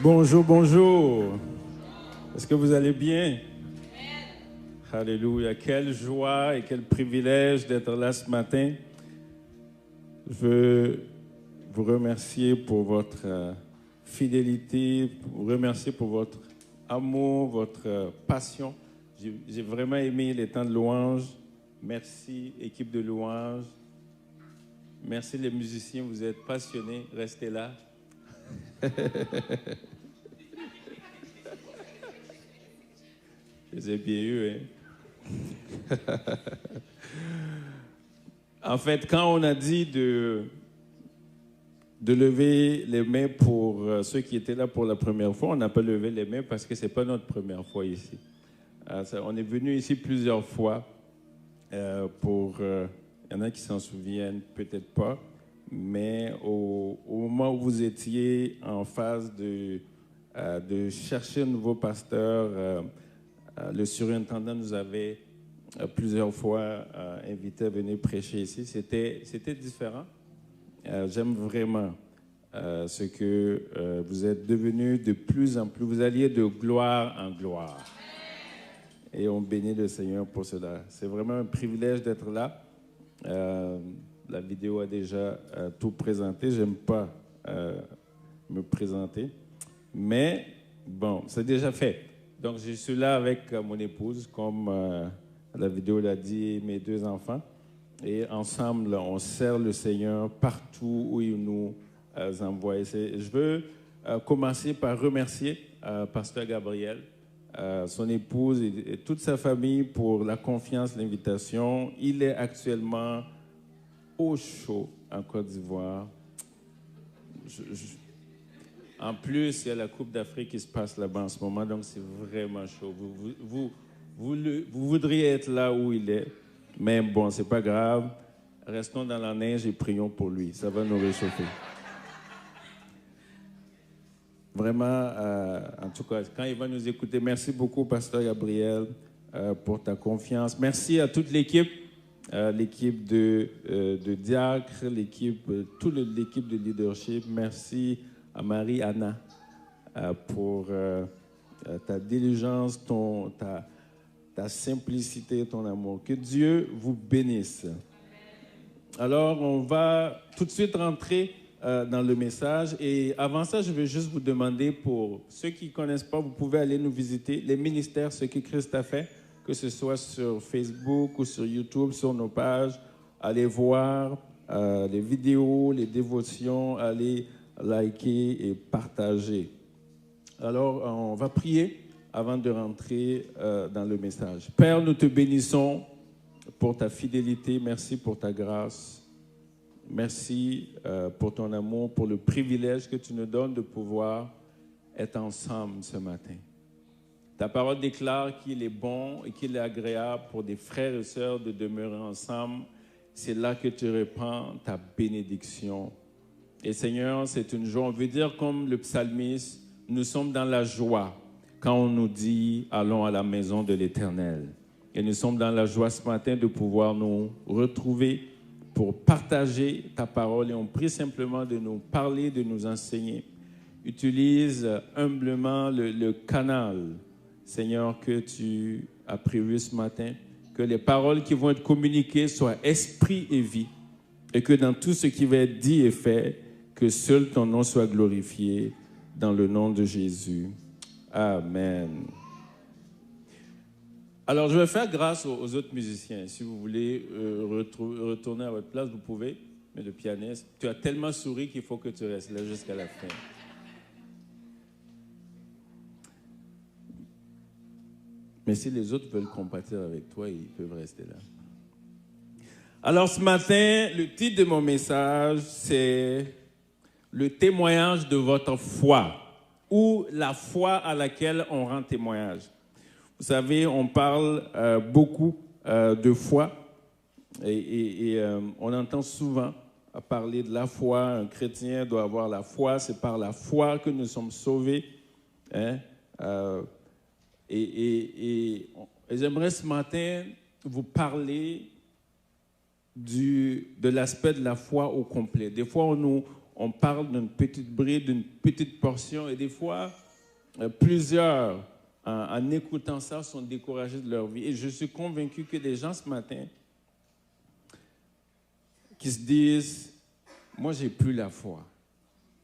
Bonjour, bonjour. Est-ce que vous allez bien? Alléluia. Quelle joie et quel privilège d'être là ce matin. Je veux vous remercier pour votre fidélité, vous remercier pour votre amour, votre passion. J'ai vraiment aimé les temps de louange. Merci, équipe de louange. Merci les musiciens, vous êtes passionnés. Restez là. Je les ai bien eus, hein? En fait, quand on a dit de lever les mains pour ceux qui étaient là pour la première fois, on n'a pas levé les mains parce que ce n'est pas notre première fois ici. On est venu ici plusieurs fois il y en a qui s'en souviennent, peut-être pas, mais au moment où vous étiez en phase de chercher un nouveau pasteur, le surintendant nous avait plusieurs fois invité à venir prêcher ici. C'était différent. J'aime vraiment ce que vous êtes devenus de plus en plus. Vous alliez de gloire en gloire. Et on bénit le Seigneur pour cela. C'est vraiment un privilège d'être là. La vidéo a déjà tout présenté. J'aime pas me présenter. Mais bon, c'est déjà fait. Donc, je suis là avec mon épouse, comme la vidéo l'a dit, mes deux enfants. Et ensemble, on sert le Seigneur partout où il nous envoie. Je veux commencer par remercier Pasteur Gabriel, son épouse et toute sa famille pour la confiance, l'invitation. Il est actuellement au chaud en Côte d'Ivoire. En plus, il y a la Coupe d'Afrique qui se passe là-bas en ce moment, donc c'est vraiment chaud. Vous voudriez être là où il est, mais bon, c'est pas grave. Restons dans la neige et prions pour lui. Ça va nous réchauffer. Vraiment, en tout cas, quand il va nous écouter, merci beaucoup, Pasteur Gabriel, pour ta confiance. Merci à toute l'équipe, l'équipe de diacre, toute l'équipe de leadership. Merci à Marie-Anna pour ta diligence, ta simplicité, ton amour. Que Dieu vous bénisse. Alors, on va tout de suite rentrer dans le message. Et avant ça, je vais juste vous demander, pour ceux qui ne connaissent pas, vous pouvez aller nous visiter les ministères, ce que Christ a fait, que ce soit sur Facebook ou sur YouTube, sur nos pages. Allez voir les vidéos, les dévotions, allez liker et partager. Alors, on va prier avant de rentrer dans le message. Père, nous te bénissons pour ta fidélité. Merci pour ta grâce. Merci pour ton amour, pour le privilège que tu nous donnes de pouvoir être ensemble ce matin. Ta parole déclare qu'il est bon et qu'il est agréable pour des frères et sœurs de demeurer ensemble. C'est là que tu répands ta bénédiction. Et Seigneur, c'est une joie. On veut dire comme le psalmiste, nous sommes dans la joie quand on nous dit « Allons à la maison de l'Éternel ». Et nous sommes dans la joie ce matin de pouvoir nous retrouver pour partager ta parole. Et on prie simplement de nous parler, de nous enseigner. Utilise humblement le canal, Seigneur, que tu as prévu ce matin. Que les paroles qui vont être communiquées soient esprit et vie. Et que dans tout ce qui va être dit et fait, que seul ton nom soit glorifié dans le nom de Jésus. Amen. Alors, je vais faire grâce aux autres musiciens. Si vous voulez retourner à votre place, vous pouvez. Mais le pianiste, tu as tellement souri qu'il faut que tu restes là jusqu'à la fin. Mais si les autres veulent compatir avec toi, ils peuvent rester là. Alors, ce matin, le titre de mon message, c'est « Le témoignage de votre foi » ou « La foi à laquelle on rend témoignage ». Vous savez, on parle beaucoup de foi et on entend souvent parler de la foi. Un chrétien doit avoir la foi, c'est par la foi que nous sommes sauvés. Hein? Et j'aimerais ce matin vous parler de l'aspect de la foi au complet. Des fois, on parle d'une petite bride, d'une petite portion, et des fois, plusieurs, en écoutant ça, sont découragés de leur vie. Et je suis convaincu que des gens ce matin qui se disent, moi, j'ai plus la foi.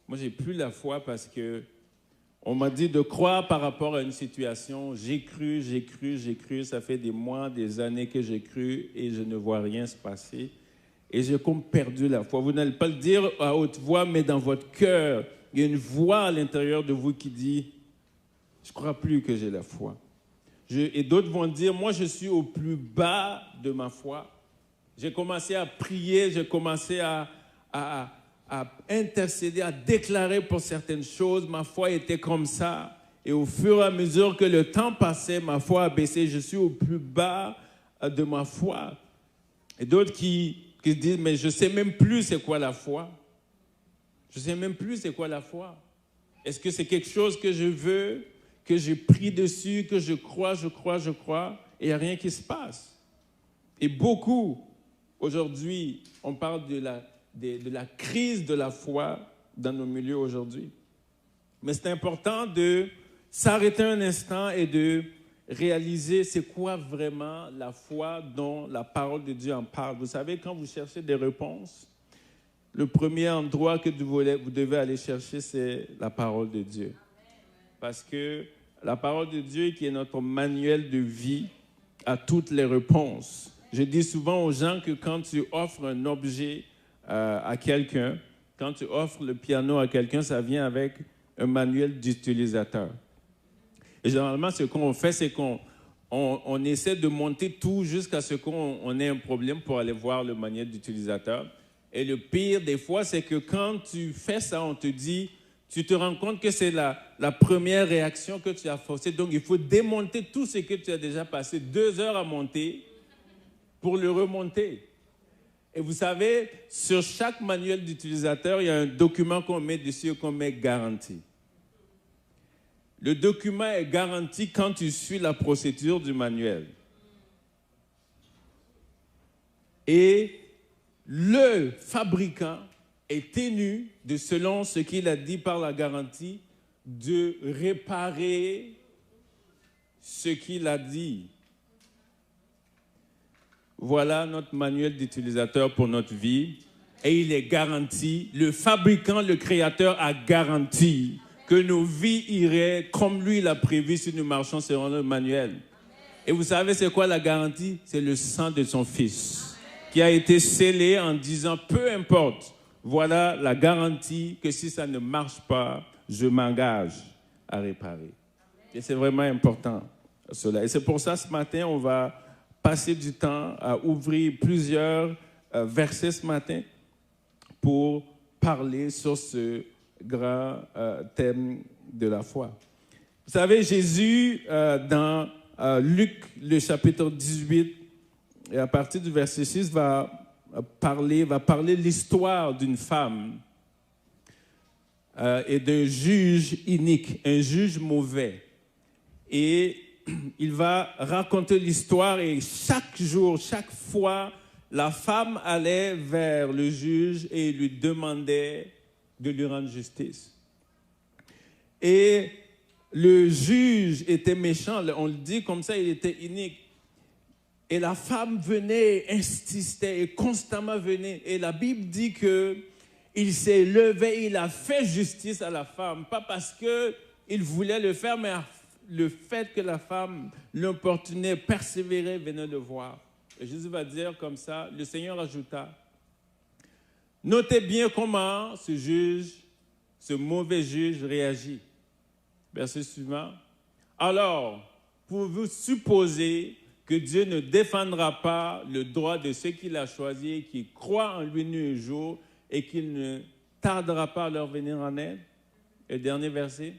Moi, j'ai plus la foi parce que on m'a dit de croire par rapport à une situation. J'ai cru. Ça fait des mois, des années que j'ai cru et je ne vois rien se passer. Et j'ai comme perdu la foi. Vous n'allez pas le dire à haute voix, mais dans votre cœur, il y a une voix à l'intérieur de vous qui dit, je ne crois plus que j'ai la foi. Et d'autres vont dire, moi, je suis au plus bas de ma foi. J'ai commencé à prier, j'ai commencé à intercéder, à déclarer pour certaines choses. Ma foi était comme ça. Et au fur et à mesure que le temps passait, ma foi a baissé. Je suis au plus bas de ma foi. Et d'autres qui disent, mais je ne sais même plus c'est quoi la foi. Je ne sais même plus c'est quoi la foi. Est-ce que c'est quelque chose que je veux, que j'ai pris dessus, que je crois, et il n'y a rien qui se passe. Et beaucoup, aujourd'hui, on parle de la crise de la foi dans nos milieux aujourd'hui. Mais c'est important de s'arrêter un instant et de réaliser c'est quoi vraiment la foi dont la parole de Dieu en parle. Vous savez, quand vous cherchez des réponses, le premier endroit que vous devez aller chercher, c'est la parole de Dieu. Parce que la parole de Dieu, qui est notre manuel de vie, a toutes les réponses. Je dis souvent aux gens que quand tu offres un objet à quelqu'un, quand tu offres le piano à quelqu'un, ça vient avec un manuel d'utilisateur. Et généralement, ce qu'on fait, c'est qu'on essaie de monter tout jusqu'à ce qu'on ait un problème pour aller voir le manuel d'utilisateur. Et le pire, des fois, c'est que quand tu fais ça, on te dit, tu te rends compte que c'est la première réaction que tu as forcée. Donc, il faut démonter tout ce que tu as déjà passé 2 heures à monter pour le remonter. Et vous savez, sur chaque manuel d'utilisateur, il y a un document qu'on met dessus, qu'on met garantie. Le document est garanti quand tu suis la procédure du manuel. Et le fabricant est tenu, selon ce qu'il a dit par la garantie, de réparer ce qu'il a dit. Voilà notre manuel d'utilisateur pour notre vie. Et il est garanti. Le fabricant, le créateur a garanti que nos vies iraient comme lui l'a prévu si nous marchons selon le manuel. Et vous savez c'est quoi la garantie? C'est le sang de son fils qui a été scellé en disant peu importe, voilà la garantie que si ça ne marche pas, je m'engage à réparer. Et c'est vraiment important cela. Et c'est pour ça ce matin on va passer du temps à ouvrir plusieurs versets ce matin pour parler sur ce grand thème de la foi. Vous savez, Jésus, dans Luc, le chapitre 18, et à partir du verset 6, va parler l'histoire d'une femme et d'un juge inique, un juge mauvais. Et il va raconter l'histoire et chaque jour, chaque fois, la femme allait vers le juge et lui demandait de lui rendre justice. Et le juge était méchant, on le dit comme ça, il était inique. Et la femme venait, insistait et constamment venait. Et la Bible dit qu'il s'est levé, il a fait justice à la femme, pas parce qu'il voulait le faire, mais le fait que la femme l'importunait, persévérait, venait le voir. Et Jésus va dire comme ça, le Seigneur ajouta, notez bien comment ce mauvais juge réagit. Verset suivant. Alors, pouvez-vous supposer que Dieu ne défendra pas le droit de ceux qu'il a choisis, qui croient en lui nuit et jour, et qu'il ne tardera pas à leur venir en aide? Et le dernier verset.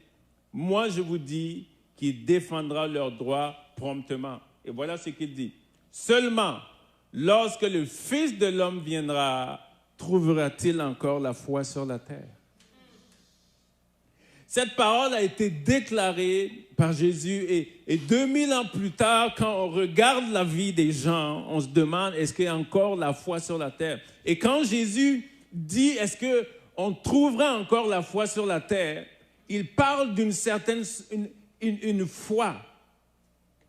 Moi, je vous dis qu'il défendra leurs droits promptement. Et voilà ce qu'il dit. Seulement, lorsque le Fils de l'homme viendra, trouvera-t-il encore la foi sur la terre? Cette parole a été déclarée par Jésus et 2000 ans plus tard, quand on regarde la vie des gens, on se demande est-ce qu'il y a encore la foi sur la terre? Et quand Jésus dit est-ce on trouvera encore la foi sur la terre, il parle d'une certaine une foi.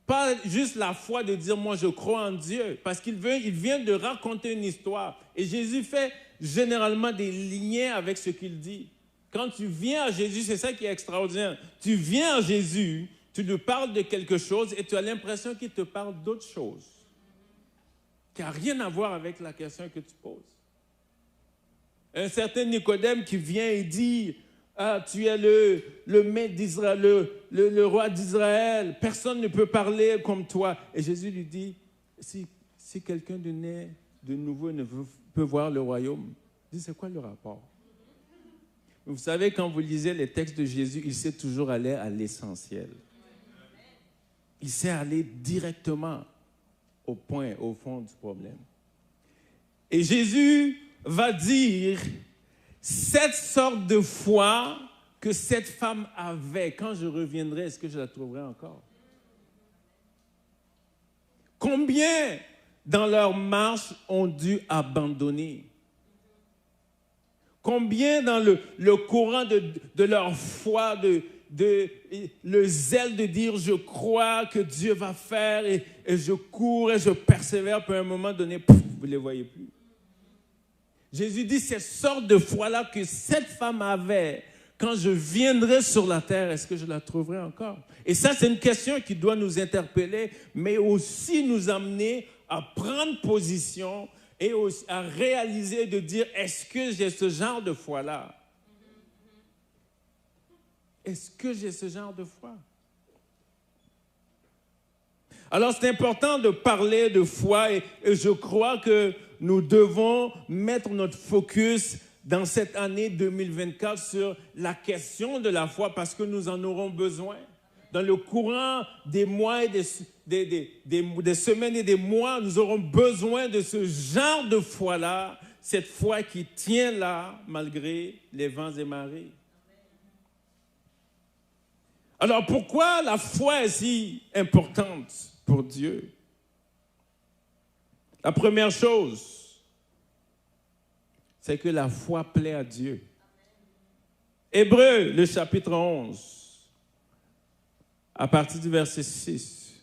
Pas juste la foi de dire « moi je crois en Dieu », parce il vient de raconter une histoire. Et Jésus fait généralement des liens avec ce qu'il dit. Quand tu viens à Jésus, c'est ça qui est extraordinaire. Tu viens à Jésus, tu lui parles de quelque chose et tu as l'impression qu'il te parle d'autre chose, qui n'a rien à voir avec la question que tu poses. Un certain Nicodème qui vient et dit « Ah, tu es le maître d'Israël, le roi d'Israël, personne ne peut parler comme toi. » Et Jésus lui dit « Si quelqu'un de né de nouveau ne peut voir le royaume, il dit, c'est quoi le rapport? » Vous savez, quand vous lisez les textes de Jésus, il sait toujours aller à l'essentiel. Il sait aller directement au point, au fond du problème. Et Jésus va dire cette sorte de foi que cette femme avait. Quand je reviendrai, est-ce que je la trouverai encore? Combien dans leur marche ont dû abandonner? Combien dans le courant de leur foi, le zèle de dire je crois que Dieu va faire et je cours et je persévère, puis à un moment donné, pouf, vous ne les voyez plus. Jésus dit cette sorte de foi-là que cette femme avait, quand je viendrai sur la terre, est-ce que je la trouverai encore? Et ça, c'est une question qui doit nous interpeller, mais aussi nous amener à prendre position et à réaliser, de dire, est-ce que j'ai ce genre de foi-là? Est-ce que j'ai ce genre de foi? Alors, c'est important de parler de foi et je crois que nous devons mettre notre focus dans cette année 2024 sur la question de la foi parce que nous en aurons besoin. Dans le courant des mois et des semaines et des mois, nous aurons besoin de ce genre de foi-là, cette foi qui tient là malgré les vents et marées. Alors pourquoi la foi est si importante pour Dieu? La première chose, c'est que la foi plaît à Dieu. Hébreux, le chapitre 11. À partir du verset 6.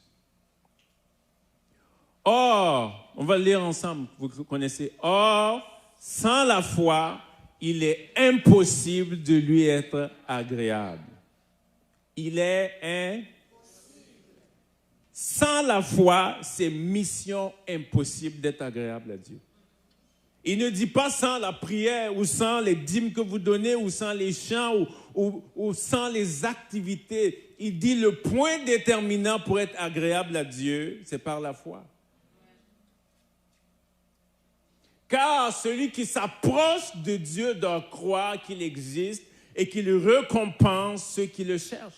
Or, on va le lire ensemble, vous connaissez. Or, sans la foi, il est impossible de lui être agréable. Il est impossible. Sans la foi, c'est mission impossible d'être agréable à Dieu. Il ne dit pas sans la prière ou sans les dîmes que vous donnez ou sans les chants ou sans les activités. Il dit le point déterminant pour être agréable à Dieu, c'est par la foi. Car celui qui s'approche de Dieu doit croire qu'il existe et qu'il récompense ceux qui le cherchent.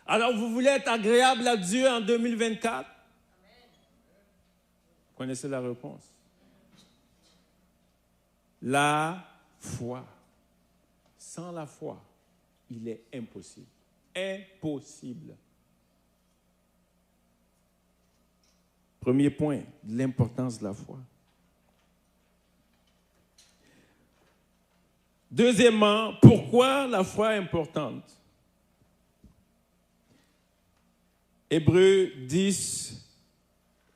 Alors vous voulez être agréable à Dieu en 2024? Vous connaissez la réponse? La foi. Sans la foi, il est impossible. Impossible. Premier point, l'importance de la foi. Deuxièmement, pourquoi la foi est importante? Hébreux 10,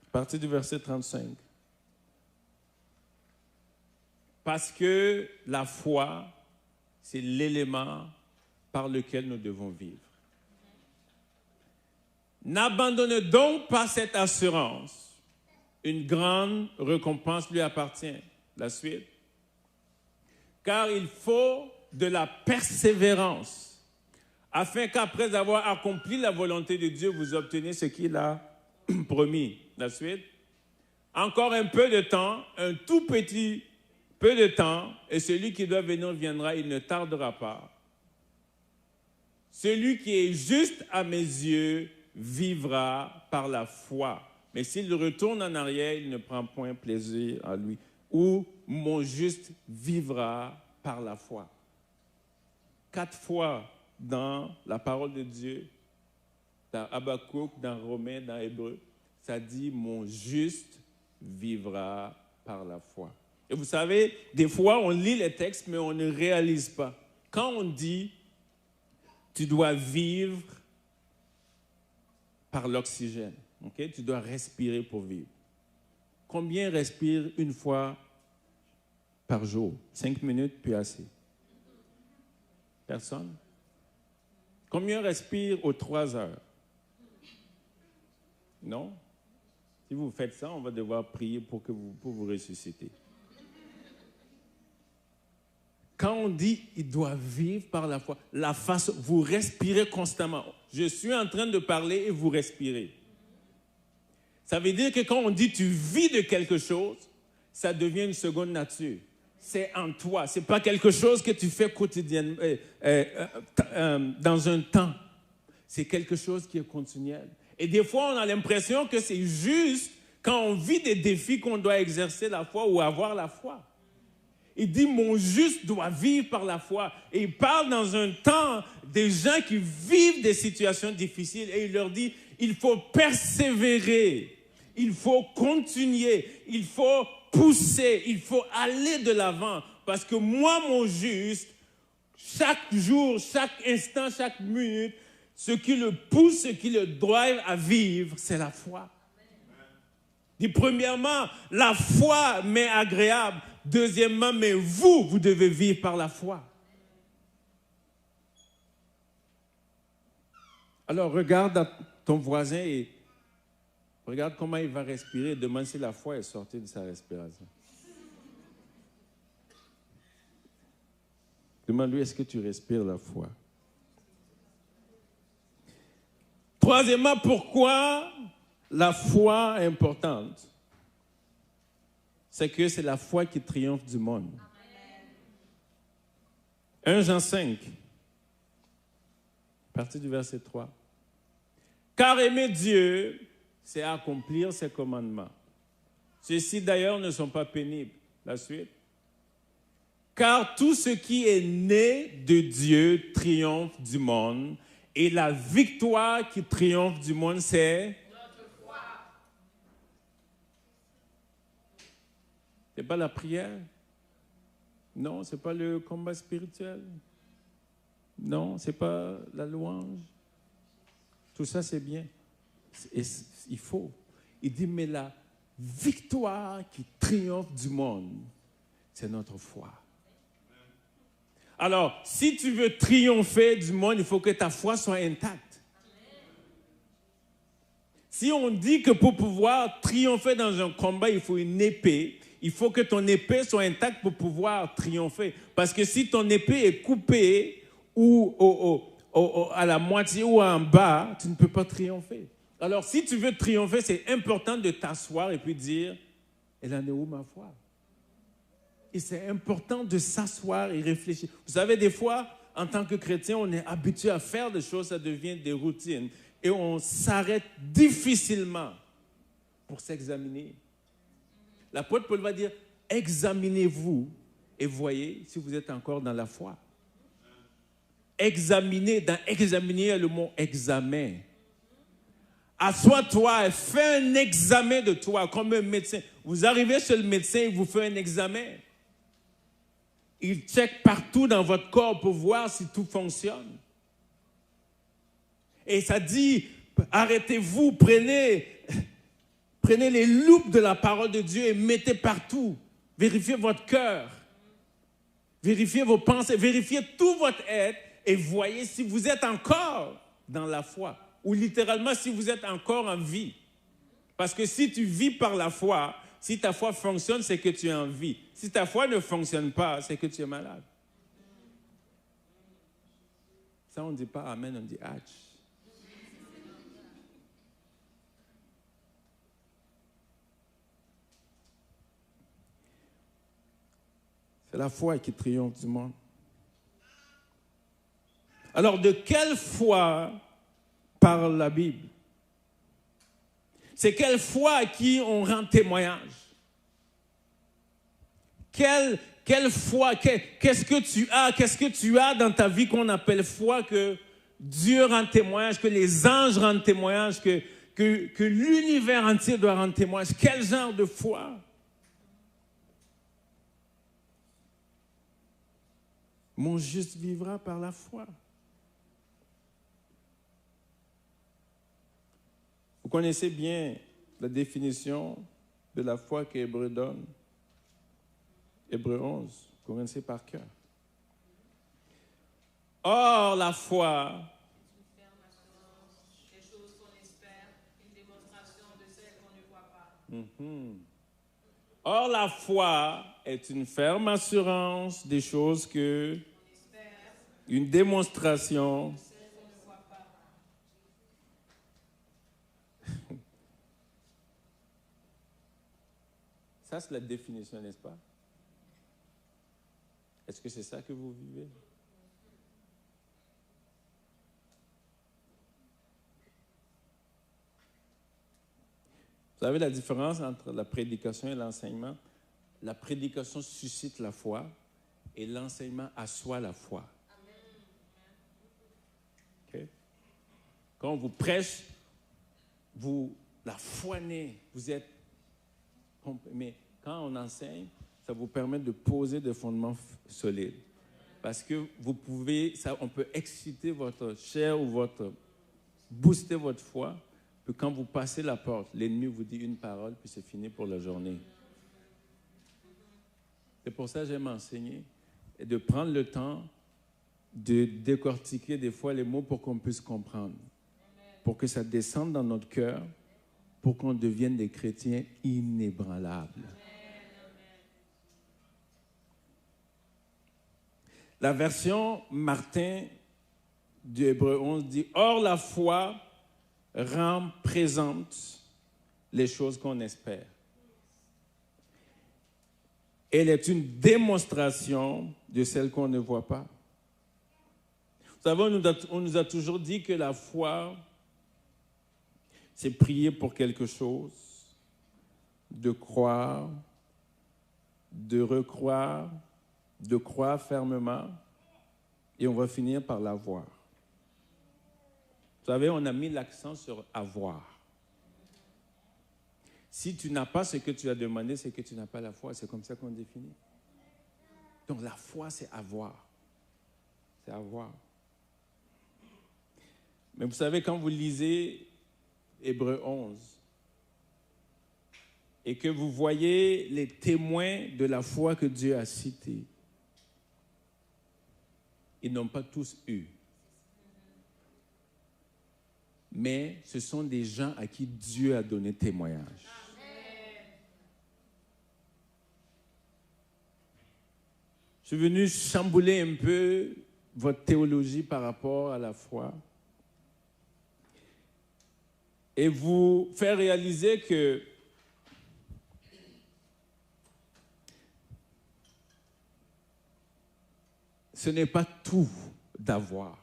à partir du verset 35. Parce que la foi, c'est l'élément par lequel nous devons vivre. N'abandonnez donc pas cette assurance. Une grande récompense lui appartient. La suite. Car il faut de la persévérance, afin qu'après avoir accompli la volonté de Dieu, vous obteniez ce qu'il a promis. La suite. Encore un peu de temps, un tout petit peu de temps, et celui qui doit venir viendra, il ne tardera pas. Celui qui est juste à mes yeux vivra par la foi. Mais s'il retourne en arrière, il ne prend point plaisir à lui. Ou mon juste vivra par la foi. 4 fois dans la parole de Dieu, dans Habakkuk, dans Romains, dans Hébreux, ça dit mon juste vivra par la foi. Et vous savez, des fois, on lit les textes, mais on ne réalise pas. Quand on dit, tu dois vivre par l'oxygène, okay? Tu dois respirer pour vivre. Combien respirent une fois par jour? 5 minutes, puis assez. Personne? Combien respirent aux 3 heures? Non? Si vous faites ça, on va devoir prier pour vous ressusciter. Quand on dit il doit vivre par la foi, vous respirez constamment. Je suis en train de parler et vous respirez. Ça veut dire que quand on dit tu vis de quelque chose, ça devient une seconde nature. C'est en toi. Ce n'est pas quelque chose que tu fais quotidiennement, dans un temps. C'est quelque chose qui est continuel. Et des fois, on a l'impression que c'est juste quand on vit des défis qu'on doit exercer la foi ou avoir la foi. Il dit, mon juste doit vivre par la foi. Et il parle dans un temps des gens qui vivent des situations difficiles. Et il leur dit, il faut persévérer, il faut continuer, il faut pousser, il faut aller de l'avant. Parce que moi, mon juste, chaque jour, chaque instant, chaque minute, ce qui le pousse, ce qui le drive à vivre, c'est la foi. Dit premièrement, la foi m'est agréable. Deuxièmement, mais vous devez vivre par la foi. Alors, regarde ton voisin et regarde comment il va respirer. Demande si la foi est sortie de sa respiration. Demande-lui, est-ce que tu respires la foi? Troisièmement, pourquoi la foi est importante? C'est que c'est la foi qui triomphe du monde. Amen. 1 Jean 5, à partir du verset 3. Car aimer Dieu, c'est accomplir ses commandements. Ceux-ci d'ailleurs ne sont pas pénibles. La suite. Car tout ce qui est né de Dieu triomphe du monde, et la victoire qui triomphe du monde, c'est ce n'est pas la prière. Non, ce n'est pas le combat spirituel. Non, ce n'est pas la louange. Tout ça, c'est bien. Il faut. Il dit, mais la victoire qui triomphe du monde, c'est notre foi. Alors, si tu veux triompher du monde, il faut que ta foi soit intacte. Si on dit que pour pouvoir triompher dans un combat, il faut une épée, il faut que ton épée soit intacte pour pouvoir triompher. Parce que si ton épée est coupée ou à la moitié ou en bas, tu ne peux pas triompher. Alors, si tu veux triompher, c'est important de t'asseoir et puis dire, elle en est où ma foi? Et c'est important de s'asseoir et réfléchir. Vous savez, des fois, en tant que chrétien, on est habitué à faire des choses, ça devient des routines. Et on s'arrête difficilement pour s'examiner. L'apôtre Paul va dire, examinez-vous et voyez si vous êtes encore dans la foi. Examinez, dans examiner, il y a le mot examen. Assois-toi et fais un examen de toi comme un médecin. Vous arrivez chez le médecin, il vous fait un examen. Il check partout dans votre corps pour voir si tout fonctionne. Et ça dit, arrêtez-vous, prenez les loupes de la parole de Dieu et mettez partout. Vérifiez votre cœur. Vérifiez vos pensées. Vérifiez tout votre être et voyez si vous êtes encore dans la foi. Ou littéralement, si vous êtes encore en vie. Parce que si tu vis par la foi, si ta foi fonctionne, c'est que tu es en vie. Si ta foi ne fonctionne pas, c'est que tu es malade. Ça, on ne dit pas amen, on dit H. C'est la foi qui triomphe du monde. Alors, de quelle foi parle la Bible? C'est quelle foi à qui on rend témoignage? Quelle foi, qu'est-ce que tu as dans ta vie qu'on appelle foi, que Dieu rend témoignage, que les anges rendent témoignage, que l'univers entier doit rendre témoignage? Quel genre de foi? Mon juste vivra par la foi. Vous connaissez bien la définition de la foi qu'Hébreu donne. Hébreu 11, vous connaissez par cœur. Or, la foi, Des choses qu'on espère, une démonstration de celles qu'on ne voit pas. Or, la foi est une ferme assurance des choses que, une démonstration. Ça, c'est la définition, n'est-ce pas? Est-ce que c'est ça que vous vivez? Vous savez la différence entre la prédication et l'enseignement? La prédication suscite la foi et l'enseignement assoit la foi. Okay? Quand on vous prêche, vous la foi naît, vous êtes... Mais quand on enseigne, ça vous permet de poser des fondements solides. Parce que vous pouvez, on peut exciter votre chair ou booster votre foi. Puis quand vous passez la porte, l'ennemi vous dit une parole, puis c'est fini pour la journée. C'est pour ça que j'aime enseigner et de prendre le temps de décortiquer des fois les mots pour qu'on puisse comprendre. Pour que ça descende dans notre cœur, pour qu'on devienne des chrétiens inébranlables. La version Martin du Hébreu 11 dit « Or la foi rend présente les choses qu'on espère. Elle est une démonstration de celles qu'on ne voit pas. » Vous savez, on nous a toujours dit que la foi, c'est prier pour quelque chose, de croire, de recroire, de croire fermement, et on va finir par l'avoir. Vous savez, on a mis l'accent sur avoir. Si tu n'as pas ce que tu as demandé, c'est que tu n'as pas la foi. C'est comme ça qu'on définit. Donc la foi, c'est avoir. C'est avoir. Mais vous savez, quand vous lisez Hébreu 11, et que vous voyez les témoins de la foi que Dieu a cités, ils n'ont pas tous eu. Mais ce sont des gens à qui Dieu a donné témoignage. Je suis venu chambouler un peu votre théologie par rapport à la foi et vous faire réaliser que ce n'est pas tout d'avoir.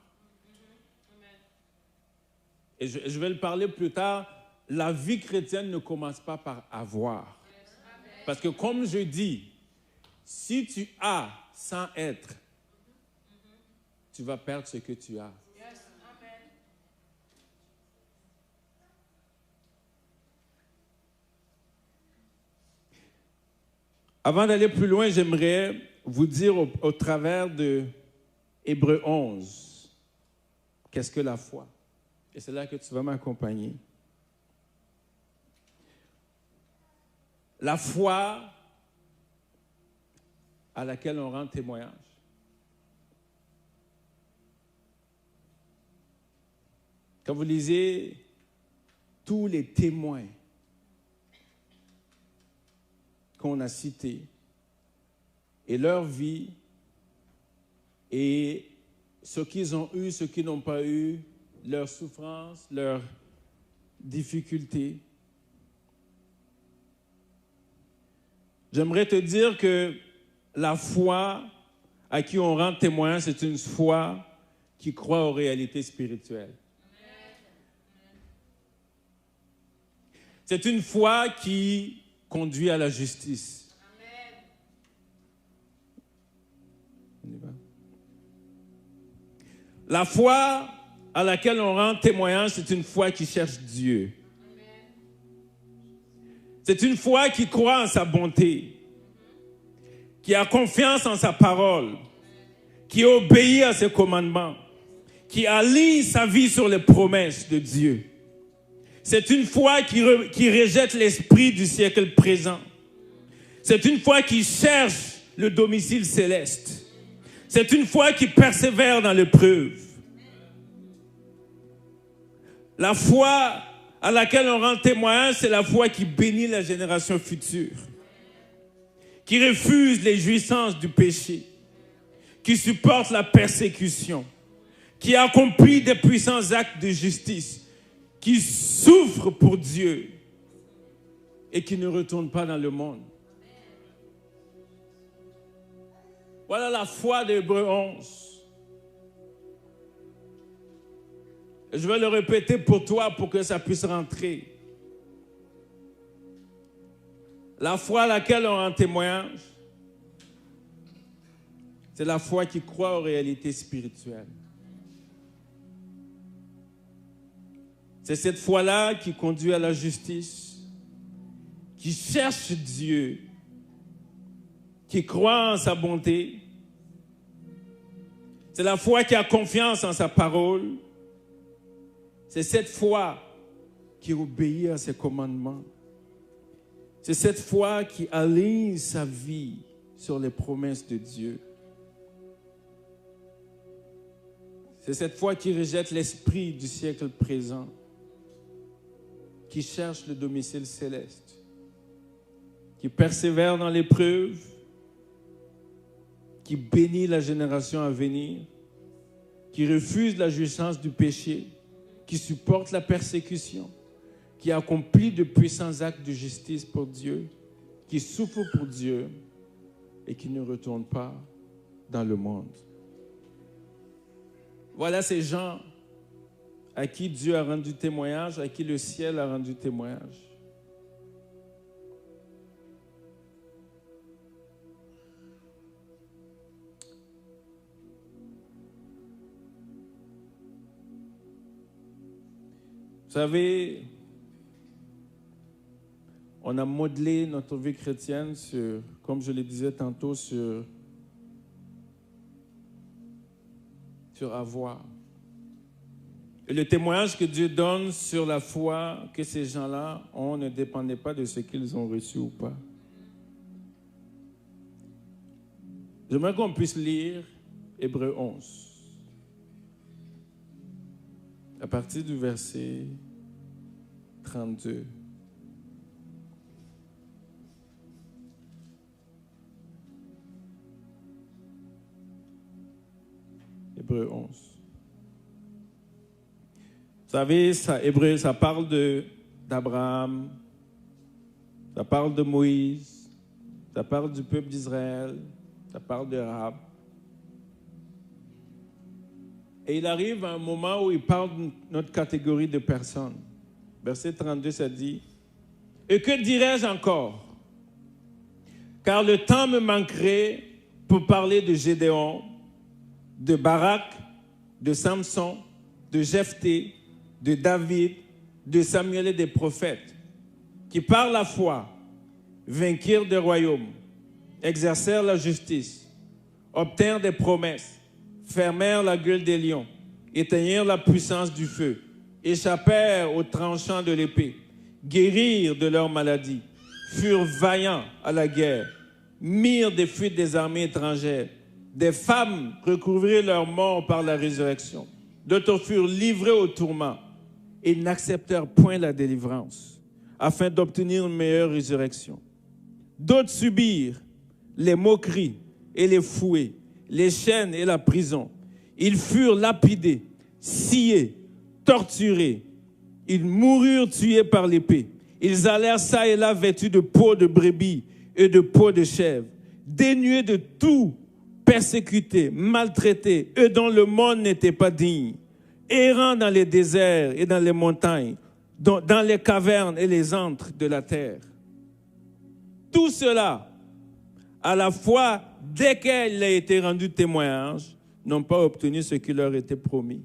Et je vais le parler plus tard, la vie chrétienne ne commence pas par avoir. Parce que comme je dis, si tu as sans être, tu vas perdre ce que tu as. Avant d'aller plus loin, j'aimerais vous dire au travers de Hébreu 11, qu'est-ce que la foi? Et c'est là que tu vas m'accompagner. La foi à laquelle on rend témoignage. Quand vous lisez tous les témoins qu'on a cités et leur vie et ce qu'ils ont eu, ce qu'ils n'ont pas eu, leurs souffrances, leurs difficultés. J'aimerais te dire que la foi à qui on rend témoin, c'est une foi qui croit aux réalités spirituelles. C'est une foi qui conduit à la justice. On y va. La foi à laquelle on rend témoignage, c'est une foi qui cherche Dieu. C'est une foi qui croit en sa bonté, qui a confiance en sa parole, qui obéit à ses commandements, qui aligne sa vie sur les promesses de Dieu. C'est une foi qui rejette l'esprit du siècle présent. C'est une foi qui cherche le domicile céleste. C'est une foi qui persévère dans l'épreuve. La foi à laquelle on rend témoignage, c'est la foi qui bénit la génération future, qui refuse les jouissances du péché, qui supporte la persécution, qui accomplit des puissants actes de justice, qui souffre pour Dieu et qui ne retourne pas dans le monde. Voilà la foi d'Hébreux 11. Je vais le répéter pour toi pour que ça puisse rentrer. La foi à laquelle on rend témoignage, c'est la foi qui croit aux réalités spirituelles. C'est cette foi-là qui conduit à la justice, qui cherche Dieu, qui croit en sa bonté. C'est la foi qui a confiance en sa parole. C'est cette foi qui obéit à ses commandements. C'est cette foi qui aligne sa vie sur les promesses de Dieu. C'est cette foi qui rejette l'esprit du siècle présent, qui cherche le domicile céleste, qui persévère dans l'épreuve, qui bénit la génération à venir, qui refuse la jouissance du péché, qui supporte la persécution, qui accomplit de puissants actes de justice pour Dieu, qui souffre pour Dieu et qui ne retourne pas dans le monde. Voilà ces gens à qui Dieu a rendu témoignage, à qui le ciel a rendu témoignage. Vous savez, on a modelé notre vie chrétienne sur, comme je le disais tantôt, sur avoir. Et le témoignage que Dieu donne sur la foi que ces gens-là ont ne dépendait pas de ce qu'ils ont reçu ou pas. J'aimerais qu'on puisse lire Hébreux 11. À partir du verset 32. Hébreux 11. Vous savez, Hébreux, ça parle d'Abraham, ça parle de Moïse, ça parle du peuple d'Israël, ça parle de Rahab. Et il arrive à un moment où il parle de notre catégorie de personnes. Verset 32, ça dit, « Et que dirais-je encore? Car le temps me manquerait pour parler de Gédéon, de Barak, de Samson, de Jephthé, de David, de Samuel et des prophètes, qui par la foi vainquirent des royaumes, exercèrent la justice, obtinrent des promesses, fermèrent la gueule des lions, éteignirent la puissance du feu, échappèrent aux tranchants de l'épée, guérirent de leurs maladies, furent vaillants à la guerre, mirent des fuites des armées étrangères. Des femmes recouvrirent leur mort par la résurrection. D'autres furent livrés au tourment et n'acceptèrent point la délivrance, afin d'obtenir une meilleure résurrection. D'autres subirent les moqueries et les fouets, les chaînes et la prison. Ils furent lapidés, sciés, torturés. Ils moururent tués par l'épée. Ils allèrent çà et là vêtus de peau de brebis et de peau de chèvre, dénués de tout, persécutés, maltraités, eux dont le monde n'était pas digne, errant dans les déserts et dans les montagnes, dans les cavernes et les antres de la terre. Tout cela, à la fois, dès qu'il a été rendu témoignage, n'ont pas obtenu ce qui leur était promis.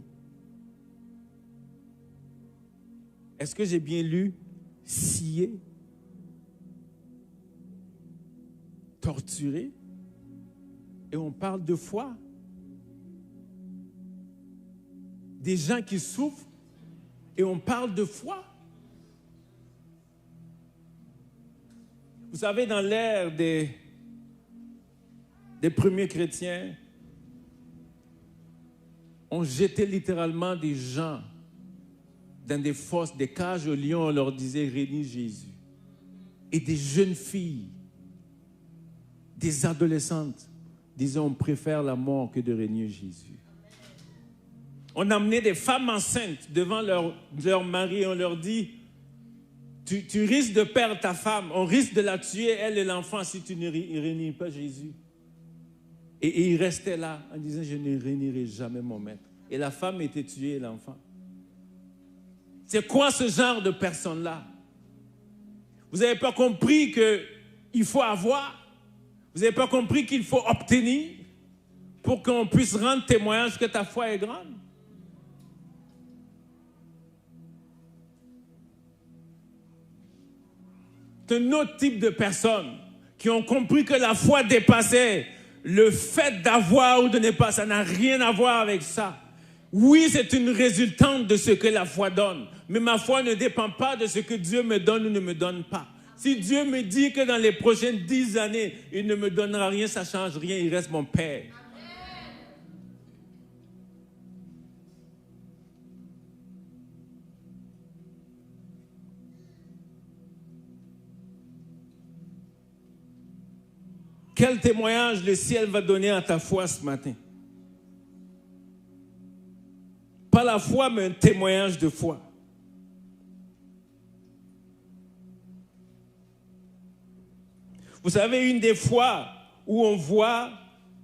Est-ce que j'ai bien lu? Scié, torturé, et on parle de foi. des gens qui souffrent et on parle de foi. Vous savez, dans l'ère des premiers chrétiens, on jetait littéralement des gens dans des fosses, des cages aux lions, on leur disait « Renie Jésus ». Et des jeunes filles, des adolescentes disaient « On préfère la mort que de régner Jésus ». On amenait des femmes enceintes devant leur mari et on leur dit « Tu risques de perdre ta femme, on risque de la tuer, elle et l'enfant, si tu ne réunis pas Jésus ». Et il restait là en disant « Je ne réunirai jamais mon maître ». Et la femme était tuée et l'enfant. C'est quoi ce genre de personnes-là? Vous n'avez pas compris qu'il faut avoir? Vous n'avez pas compris qu'il faut obtenir pour qu'on puisse rendre témoignage que ta foi est grande? C'est un autre type de personnes qui ont compris que la foi dépassait le fait d'avoir ou de ne pas. Ça n'a rien à voir avec ça. Oui, c'est une résultante de ce que la foi donne. Mais ma foi ne dépend pas de ce que Dieu me donne ou ne me donne pas. Si Dieu me dit que dans les prochaines 10 années, il ne me donnera rien, ça ne change rien, il reste mon Père. Quel témoignage le ciel va donner à ta foi ce matin? Pas la foi, mais un témoignage de foi. Vous savez, une des fois où on voit,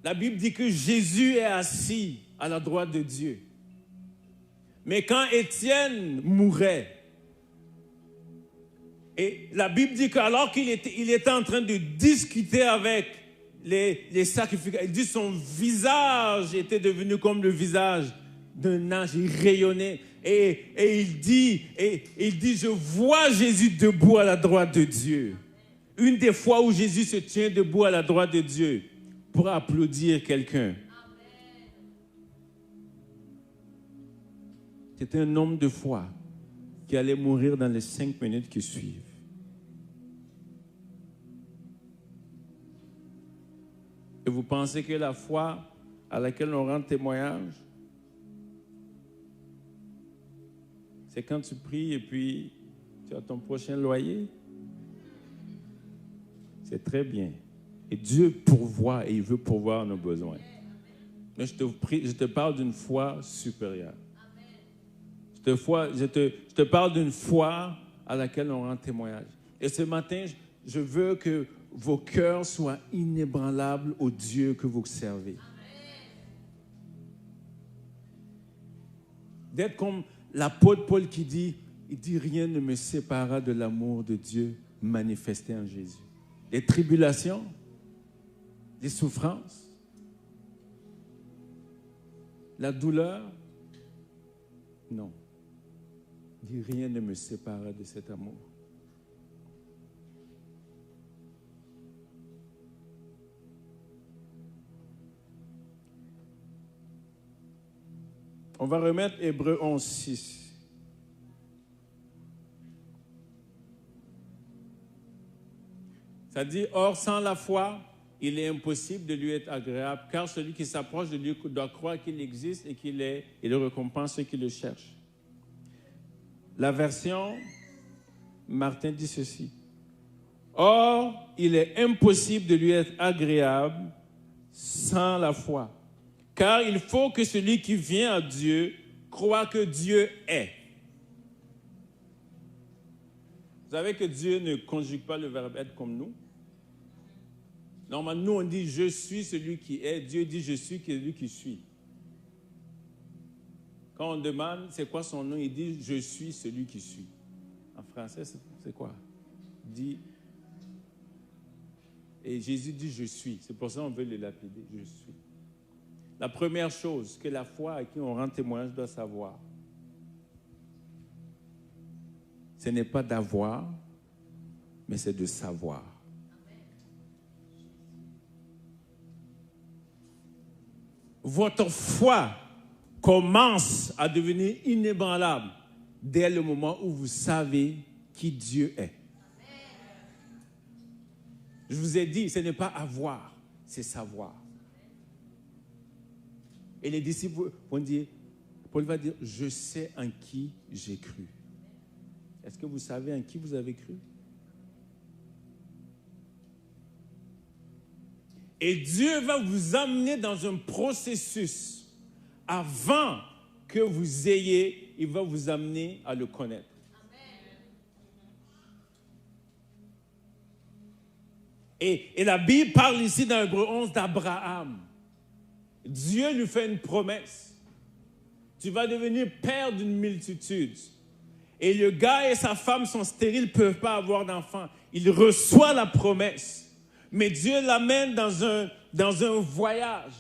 la Bible dit que Jésus est assis à la droite de Dieu. Mais quand Étienne mourait, et la Bible dit qu'alors qu'il était en train de discuter avec les sacrificateurs, il dit son visage était devenu comme le visage d'un ange, il rayonnait. Et il dit, je vois Jésus debout à la droite de Dieu. Une des fois où Jésus se tient debout à la droite de Dieu pour applaudir quelqu'un. C'était un homme de foi qui allait mourir dans les 5 minutes qui suivent. Et vous pensez que la foi à laquelle on rend témoignage, c'est quand tu pries et puis tu as ton prochain loyer? C'est très bien. Et Dieu pourvoit et il veut pourvoir nos besoins. Mais je te parle d'une foi supérieure. Je te parle d'une foi à laquelle on rend témoignage. Et ce matin, je veux que vos cœurs soient inébranlables au Dieu que vous servez. D'être comme l'apôtre Paul qui dit, rien ne me séparera de l'amour de Dieu manifesté en Jésus. Les tribulations, les souffrances, la douleur, non. Rien ne me séparera de cet amour. On va remettre Hébreux 11, 6. Ça dit, or sans la foi, il est impossible de lui être agréable, car celui qui s'approche de lui doit croire qu'il existe et qu'il est, et le récompense ceux qui le cherchent. La version Martin dit ceci. Or, il est impossible de lui être agréable sans la foi, car il faut que celui qui vient à Dieu croit que Dieu est. Vous savez que Dieu ne conjugue pas le verbe être comme nous. Normalement, nous on dit je suis celui qui est. Dieu dit je suis celui qui suit. Quand on demande c'est quoi son nom, il dit je suis celui qui suit. En français, c'est quoi? Il dit, et Jésus dit je suis. C'est pour ça qu'on veut le lapider, je suis. La première chose que la foi à qui on rend témoignage doit savoir, ce n'est pas d'avoir, mais c'est de savoir. Votre foi commence à devenir inébranlable dès le moment où vous savez qui Dieu est. Je vous ai dit, ce n'est pas avoir, c'est savoir. Et les disciples vont dire, Paul va dire, je sais en qui j'ai cru. Est-ce que vous savez en qui vous avez cru? Et Dieu va vous amener dans un processus avant que vous ayez, il va vous amener à le connaître. Et la Bible parle ici dans Hébreux 11 d'Abraham. Dieu lui fait une promesse. Tu vas devenir père d'une multitude. Et le gars et sa femme sont stériles, ne peuvent pas avoir d'enfants. Il reçoit la promesse. Mais Dieu l'amène dans un voyage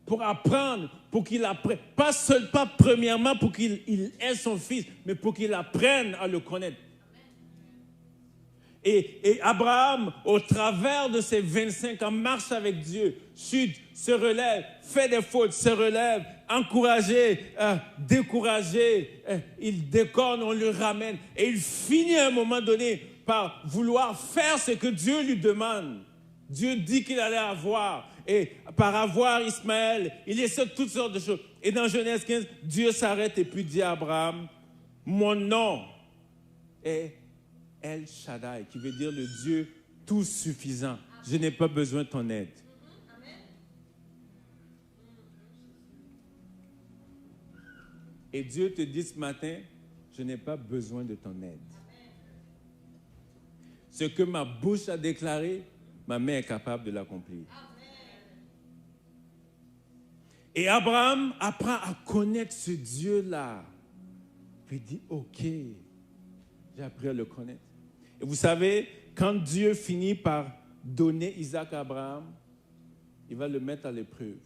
pour apprendre, pour qu'il apprenne. Pas premièrement pour qu'il ait son fils, mais pour qu'il apprenne à le connaître. Et Abraham, au travers de ses 25 ans, marche avec Dieu, chute, se relève, fait des fautes, se relève, encouragé, découragé, il déconne, on le ramène. Et il finit à un moment donné par vouloir faire ce que Dieu lui demande. Dieu dit qu'il allait avoir. Et par avoir Ismaël, il essaie toutes sortes de choses. Et dans Genèse 15, Dieu s'arrête et puis dit à Abraham, mon nom est El Shaddai, qui veut dire le Dieu tout suffisant. Je n'ai pas besoin de ton aide. Et Dieu te dit ce matin, je n'ai pas besoin de ton aide. Ce que ma bouche a déclaré, ma main est capable de l'accomplir. Et Abraham apprend à connaître ce Dieu-là. Il dit, ok, j'ai appris à le connaître. Et vous savez, quand Dieu finit par donner Isaac à Abraham, il va le mettre à l'épreuve.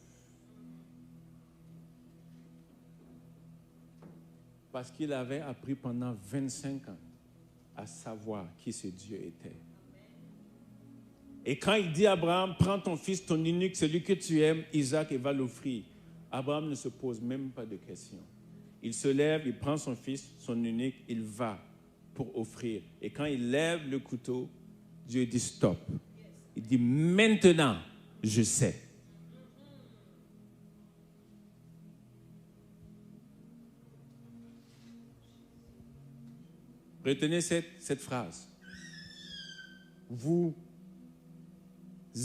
Parce qu'il avait appris pendant 25 ans à savoir qui ce Dieu était. Et quand il dit à Abraham, prends ton fils, ton unique, celui que tu aimes, Isaac, et va l'offrir, Abraham ne se pose même pas de questions. Il se lève, il prend son fils, son unique, il va pour offrir. Et quand il lève le couteau, Dieu dit stop. Il dit maintenant, je sais. Retenez cette phrase. Vous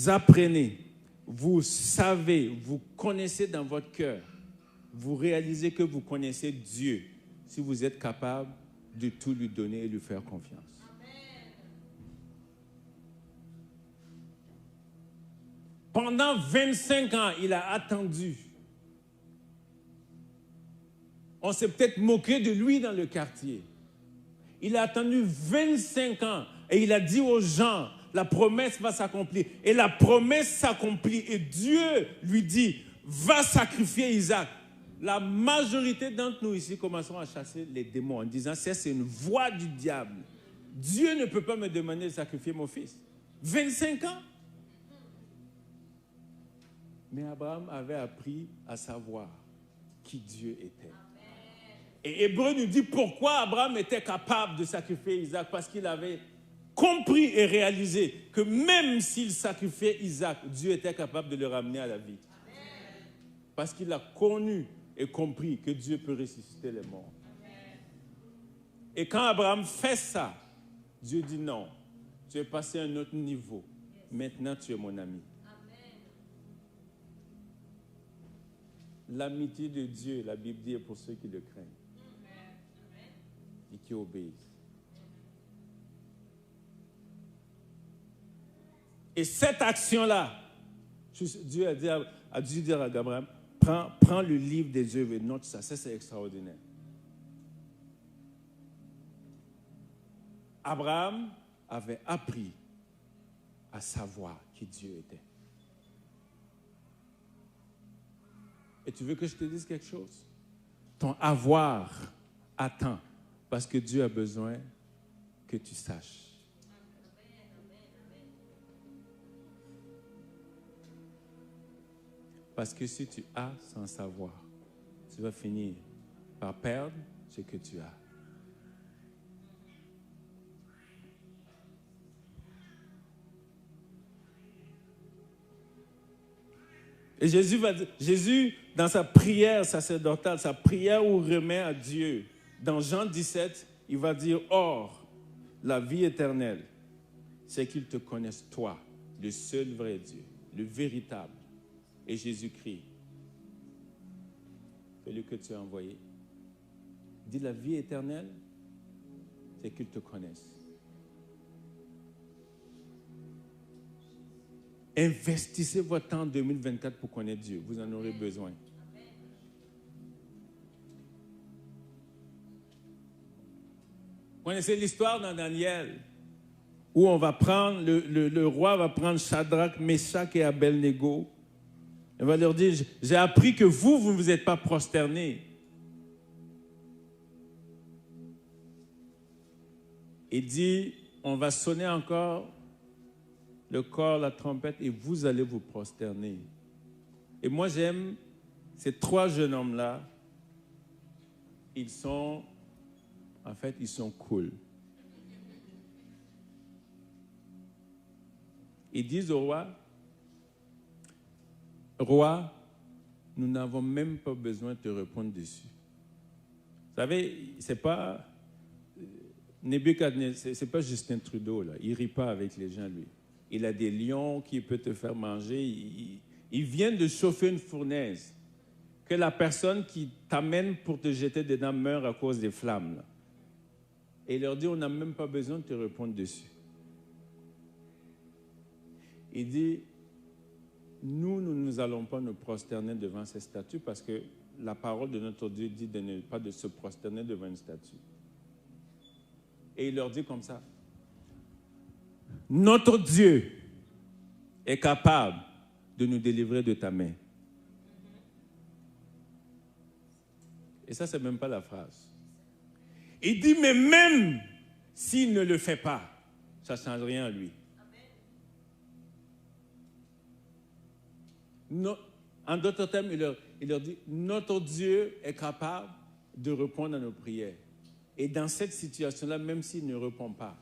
apprenez, vous savez, vous connaissez dans votre cœur, vous réalisez que vous connaissez Dieu si vous êtes capable de tout lui donner et lui faire confiance. Amen. Pendant 25 ans, il a attendu. On s'est peut-être moqué de lui dans le quartier. Il a attendu 25 ans et il a dit aux gens, la promesse va s'accomplir. Et la promesse s'accomplit et Dieu lui dit, va sacrifier Isaac. La majorité d'entre nous ici commenceront à chasser les démons en disant, c'est une voie du diable. Dieu ne peut pas me demander de sacrifier mon fils. 25 ans. Mais Abraham avait appris à savoir qui Dieu était. Et Hébreu nous dit pourquoi Abraham était capable de sacrifier Isaac, parce qu'il avait compris et réalisé que même s'il sacrifiait Isaac, Dieu était capable de le ramener à la vie. Amen. Parce qu'il a connu et compris que Dieu peut ressusciter les morts. Amen. Et quand Abraham fait ça, Dieu dit non, tu es passé à un autre niveau. Maintenant, tu es mon ami. Amen. L'amitié de Dieu, la Bible dit, est pour ceux qui le craignent. Et qui obéissent. Et cette action-là, Dieu a dû dire à Abraham, prends le livre des œuvres et note ça. Ça, c'est extraordinaire. Abraham avait appris à savoir qui Dieu était. Et tu veux que je te dise quelque chose? Ton avoir attend. Parce que Dieu a besoin que tu saches. Parce que si tu as sans savoir, tu vas finir par perdre ce que tu as. Et Jésus, dans sa prière sacerdotale, sa prière où il remet à Dieu, dans Jean 17, il va dire, « Or, la vie éternelle, c'est qu'ils te connaissent, toi, le seul vrai Dieu, le véritable, et Jésus-Christ, celui que tu as envoyé. » Il dit, la vie éternelle, c'est qu'ils te connaissent. Investissez votre temps en 2024 pour connaître Dieu. Vous en aurez besoin. Vous connaissez l'histoire dans Daniel, où on va prendre, le roi va prendre Shadrach, Meshach et Abednego. Il va leur dire, j'ai appris que vous ne vous êtes pas prosternés. Il dit, on va sonner encore le corps, la trompette, et vous allez vous prosterner. Et moi, j'aime ces trois jeunes hommes-là. Ils sont cool. Ils disent au roi, « Roi, nous n'avons même pas besoin de te répondre dessus. » Vous savez, c'est pas Nebuchadnezzar, c'est pas Justin Trudeau, là. Il ne rit pas avec les gens, lui. Il a des lions qui peuvent te faire manger. Il vient de chauffer une fournaise. Que la personne qui t'amène pour te jeter dedans meurt à cause des flammes, là. Et il leur dit, on n'a même pas besoin de te répondre dessus. Il dit, nous ne allons pas nous prosterner devant ces statues parce que la parole de notre Dieu dit de ne pas de se prosterner devant une statue. Et il leur dit comme ça, notre Dieu est capable de nous délivrer de ta main. Et ça, c'est même pas la phrase. Il dit, mais même s'il ne le fait pas, ça ne change rien à lui. En d'autres termes, il leur dit, notre Dieu est capable de répondre à nos prières. Et dans cette situation-là, même s'il ne répond pas,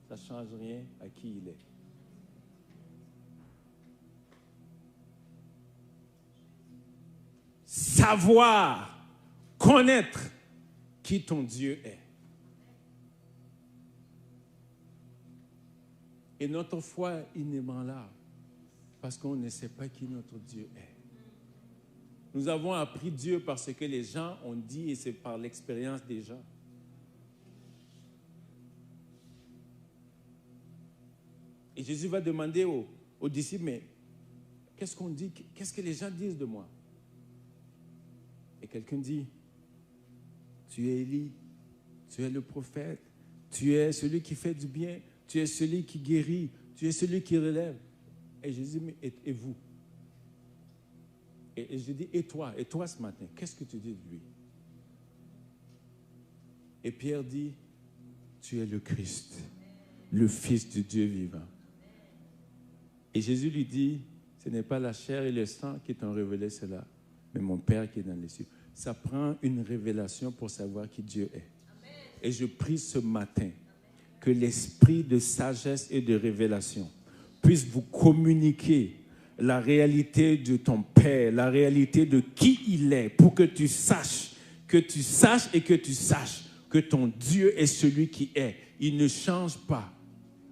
ça ne change rien à qui il est. Savoir, connaître qui ton Dieu est. Et notre foi est inébranlable parce qu'on ne sait pas qui notre Dieu est. Nous avons appris Dieu parce que les gens ont dit et c'est par l'expérience des gens. Et Jésus va demander aux disciples, mais qu'est-ce qu'on dit? Qu'est-ce que les gens disent de moi? Et quelqu'un dit, tu es Élie, tu es le prophète, tu es celui qui fait du bien, tu es celui qui guérit, tu es celui qui relève. Et Jésus dit, mais et vous? Et je dis, et toi ce matin, qu'est-ce que tu dis de lui? Et Pierre dit, tu es le Christ, le Fils de Dieu vivant. Et Jésus lui dit, ce n'est pas la chair et le sang qui t'ont révélé cela, mais mon Père qui est dans les cieux. Ça prend une révélation pour savoir qui Dieu est. Amen. Et je prie ce matin que l'esprit de sagesse et de révélation puisse vous communiquer la réalité de ton Père, la réalité de qui il est, pour que tu saches et que tu saches que ton Dieu est celui qui est. Il ne change pas.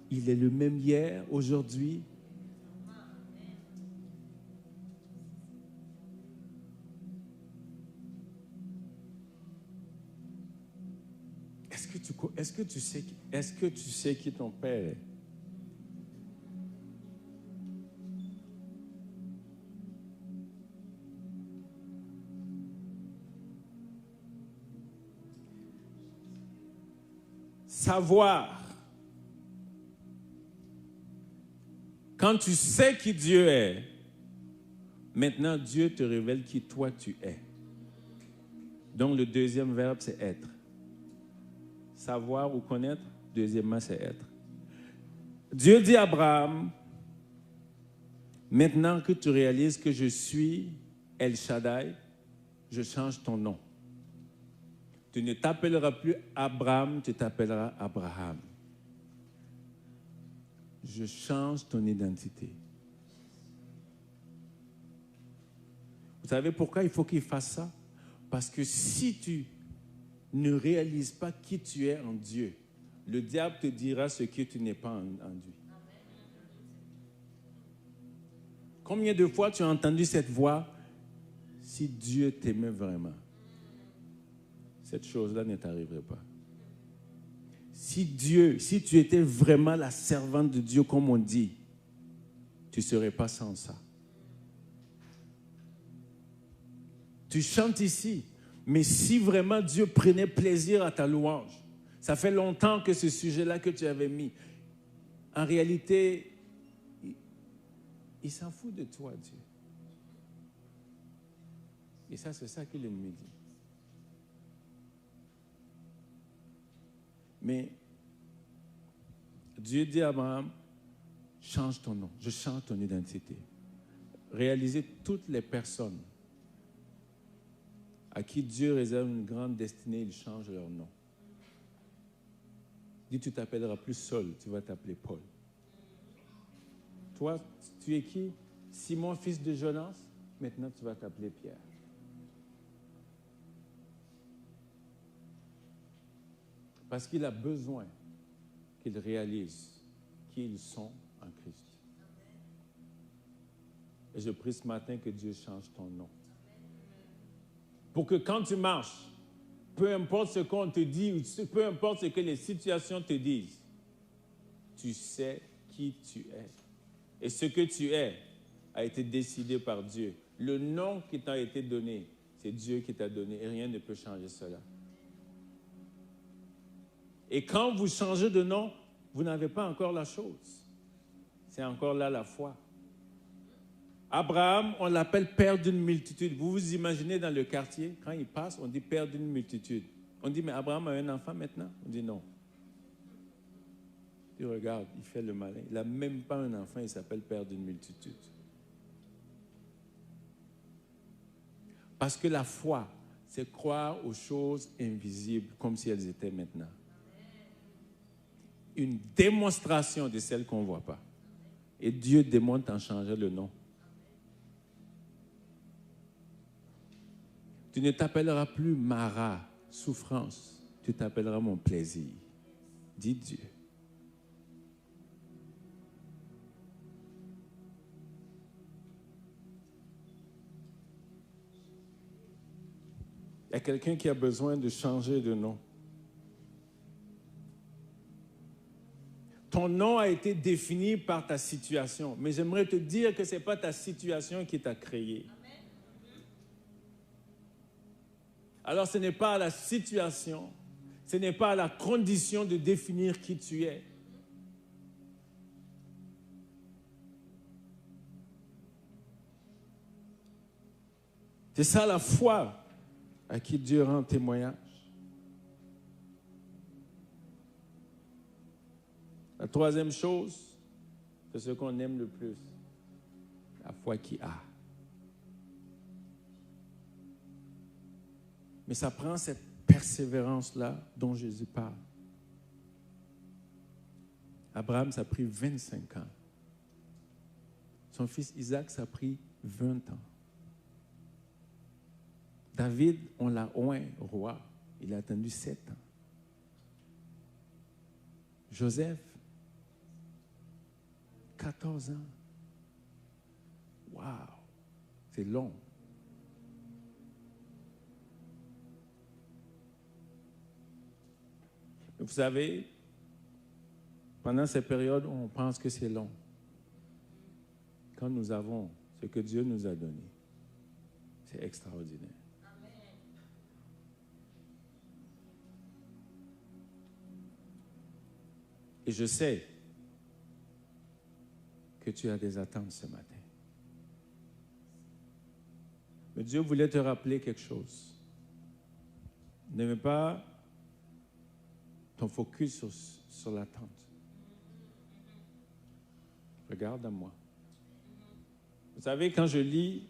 Il est le même hier, aujourd'hui. Est-ce que tu sais qui ton Père est? Savoir. Quand tu sais qui Dieu est, maintenant Dieu te révèle qui toi tu es. Donc le deuxième verbe, c'est être. Savoir ou connaître, deuxièmement, c'est être. Dieu dit à Abraham, maintenant que tu réalises que je suis El Shaddai, je change ton nom. Tu ne t'appelleras plus Abraham, tu t'appelleras Abraham. Je change ton identité. Vous savez pourquoi il faut qu'il fasse ça? Parce que si tu ne réalises pas qui tu es en Dieu, le diable te dira ce que tu n'es pas en Dieu. Combien de fois tu as entendu cette voix? Si Dieu t'aimait vraiment, cette chose-là ne t'arriverait pas. Si tu étais vraiment la servante de Dieu, comme on dit, tu ne serais pas sans ça. Tu chantes ici, mais si vraiment Dieu prenait plaisir à ta louange, ça fait longtemps que ce sujet-là que tu avais mis, en réalité, il s'en fout de toi, Dieu. Et ça, c'est ça que l'ennemi dit. Mais Dieu dit à Abraham, change ton nom, je change ton identité. Réalisez toutes les personnes à qui Dieu réserve une grande destinée, il change leur nom. Dis, tu t'appelleras plus Saul, tu vas t'appeler Paul. Toi, tu es qui? Simon, fils de Jonas, maintenant tu vas t'appeler Pierre. Parce qu'il a besoin qu'ils réalisent qui ils sont en Christ. Et je prie ce matin que Dieu change ton nom. Pour que quand tu marches, peu importe ce qu'on te dit, ou peu importe ce que les situations te disent, tu sais qui tu es. Et ce que tu es a été décidé par Dieu. Le nom qui t'a été donné, c'est Dieu qui t'a donné et rien ne peut changer cela. Et quand vous changez de nom, vous n'avez pas encore la chose. C'est encore là la foi. Abraham, on l'appelle père d'une multitude. Vous vous imaginez dans le quartier, quand il passe, on dit père d'une multitude. On dit, mais Abraham a un enfant maintenant? On dit non. Tu regardes, il fait le malin. Il n'a même pas un enfant, il s'appelle père d'une multitude. Parce que la foi, c'est croire aux choses invisibles comme si elles étaient maintenant. Une démonstration de celles qu'on ne voit pas. Et Dieu démontre en changeant le nom. Tu ne t'appelleras plus Mara, souffrance. Tu t'appelleras mon plaisir. Dis Dieu. Il y a quelqu'un qui a besoin de changer de nom. Ton nom a été défini par ta situation. Mais j'aimerais te dire que ce n'est pas ta situation qui t'a créé. Alors ce n'est pas à la situation, ce n'est pas à la condition de définir qui tu es. C'est ça la foi à qui Dieu rend témoignage. La troisième chose, c'est ce qu'on aime le plus, la foi qui a. Mais ça prend cette persévérance-là dont Jésus parle. Abraham, ça a pris 25 ans. Son fils Isaac, ça a pris 20 ans. David, on l'a oint roi. Il a attendu 7 ans. Joseph, 14 ans. Waouh, c'est long. Vous savez, pendant ces périodes, on pense que c'est long. Quand nous avons ce que Dieu nous a donné, c'est extraordinaire. Et je sais que tu as des attentes ce matin. Mais Dieu voulait te rappeler quelque chose. Ne mets pas ton focus sur l'attente. Regarde à moi. Vous savez, quand je lis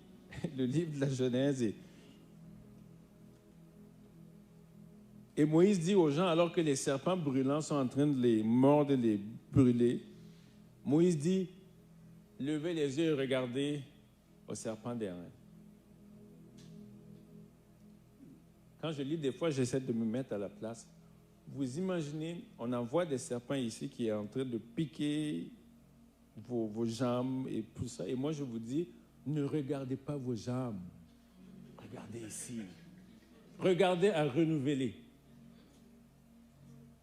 le livre de la Genèse, Et Moïse dit aux gens, alors que les serpents brûlants sont en train de les mordre, de les brûler, Moïse dit, levez les yeux et regardez au serpent des reins. Quand je lis des fois, j'essaie de me mettre à la place. Vous imaginez, on en voit des serpents ici qui est en train de piquer vos jambes et tout ça. Et moi, je vous dis, ne regardez pas vos jambes. Regardez ici. Regardez à renouveler.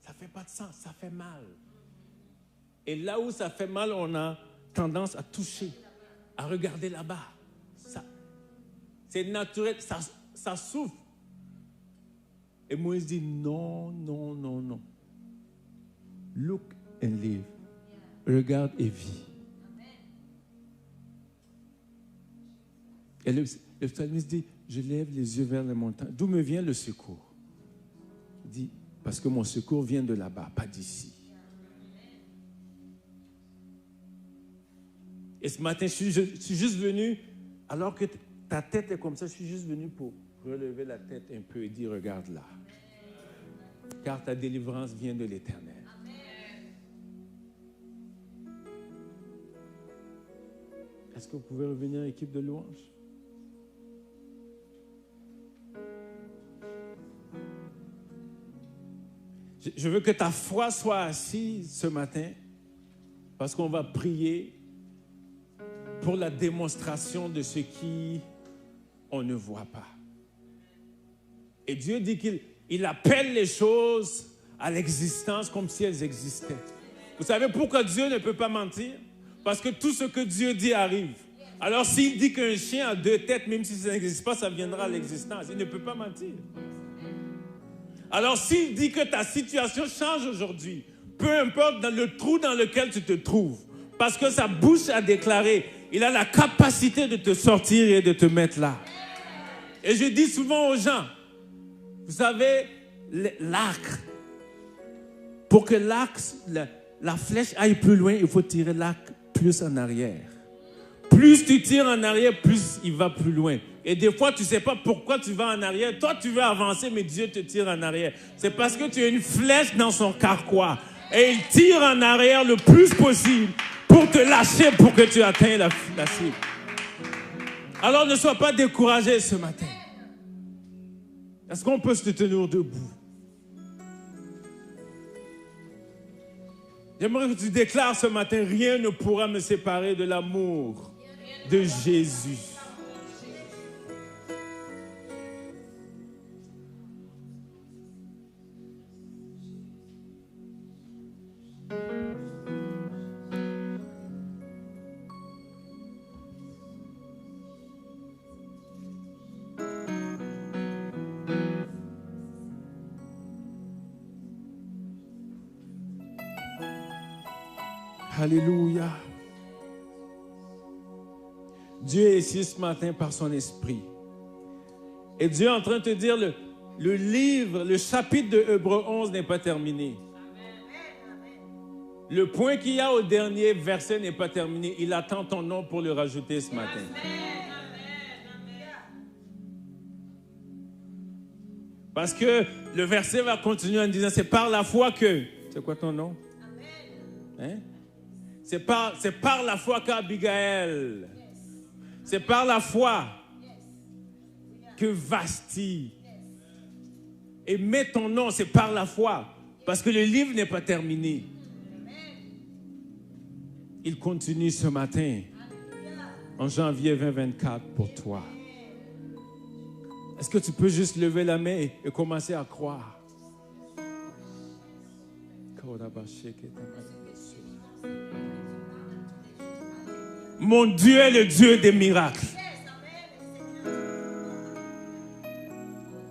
Ça ne fait pas de sens, ça fait mal. Et là où ça fait mal, on a tendance à toucher, à regarder là-bas. C'est naturel, ça souffre. Et Moïse dit non, non, non, non. Look and live. Regarde et vis. Et le psalmiste dit, je lève les yeux vers les montagnes. D'où me vient le secours? Il dit, parce que mon secours vient de là-bas, pas d'ici. Et ce matin, je suis juste venu, alors que ta tête est comme ça, je suis juste venu pour relever la tête un peu et dire, regarde là. Car ta délivrance vient de l'Éternel. Est-ce que vous pouvez revenir, équipe de louange? Je veux que ta foi soit assise ce matin parce qu'on va prier pour la démonstration de ce qu'on ne voit pas. Et Dieu dit qu'il appelle les choses à l'existence comme si elles existaient. Vous savez pourquoi Dieu ne peut pas mentir? Parce que tout ce que Dieu dit arrive. Alors s'il dit qu'un chien a 2 têtes, même si ça n'existe pas, ça viendra à l'existence. Il ne peut pas mentir. Alors s'il dit que ta situation change aujourd'hui, peu importe dans le trou dans lequel tu te trouves, parce que sa bouche a déclaré, il a la capacité de te sortir et de te mettre là. Et je dis souvent aux gens, vous savez, l'arc, pour que l'arc, la flèche aille plus loin, il faut tirer l'arc plus en arrière. Plus tu tires en arrière, plus il va plus loin. Et des fois, tu ne sais pas pourquoi tu vas en arrière. Toi, tu veux avancer, mais Dieu te tire en arrière. C'est parce que tu as une flèche dans son carquois. Et il tire en arrière le plus possible pour te lâcher, pour que tu atteignes la cible. Alors, ne sois pas découragé ce matin. Est-ce qu'on peut se tenir debout? J'aimerais que tu déclares ce matin, rien ne pourra me séparer de l'amour de Jésus. Alléluia. Dieu est ici ce matin par son esprit. Et Dieu est en train de te dire, le livre, le chapitre de Hébreux 11 n'est pas terminé. Le point qu'il y a au dernier verset n'est pas terminé. Il attend ton nom pour le rajouter ce matin. Parce que le verset va continuer en disant, c'est par la foi que... C'est quoi ton nom? Hein? C'est par la foi qu'Abigaël. C'est par la foi que Vasti. Et mets ton nom, c'est par la foi. Parce que le livre n'est pas terminé. Il continue ce matin, en janvier 2024 pour toi. Est-ce que tu peux juste lever la main et commencer à croire? Mon Dieu est le Dieu des miracles.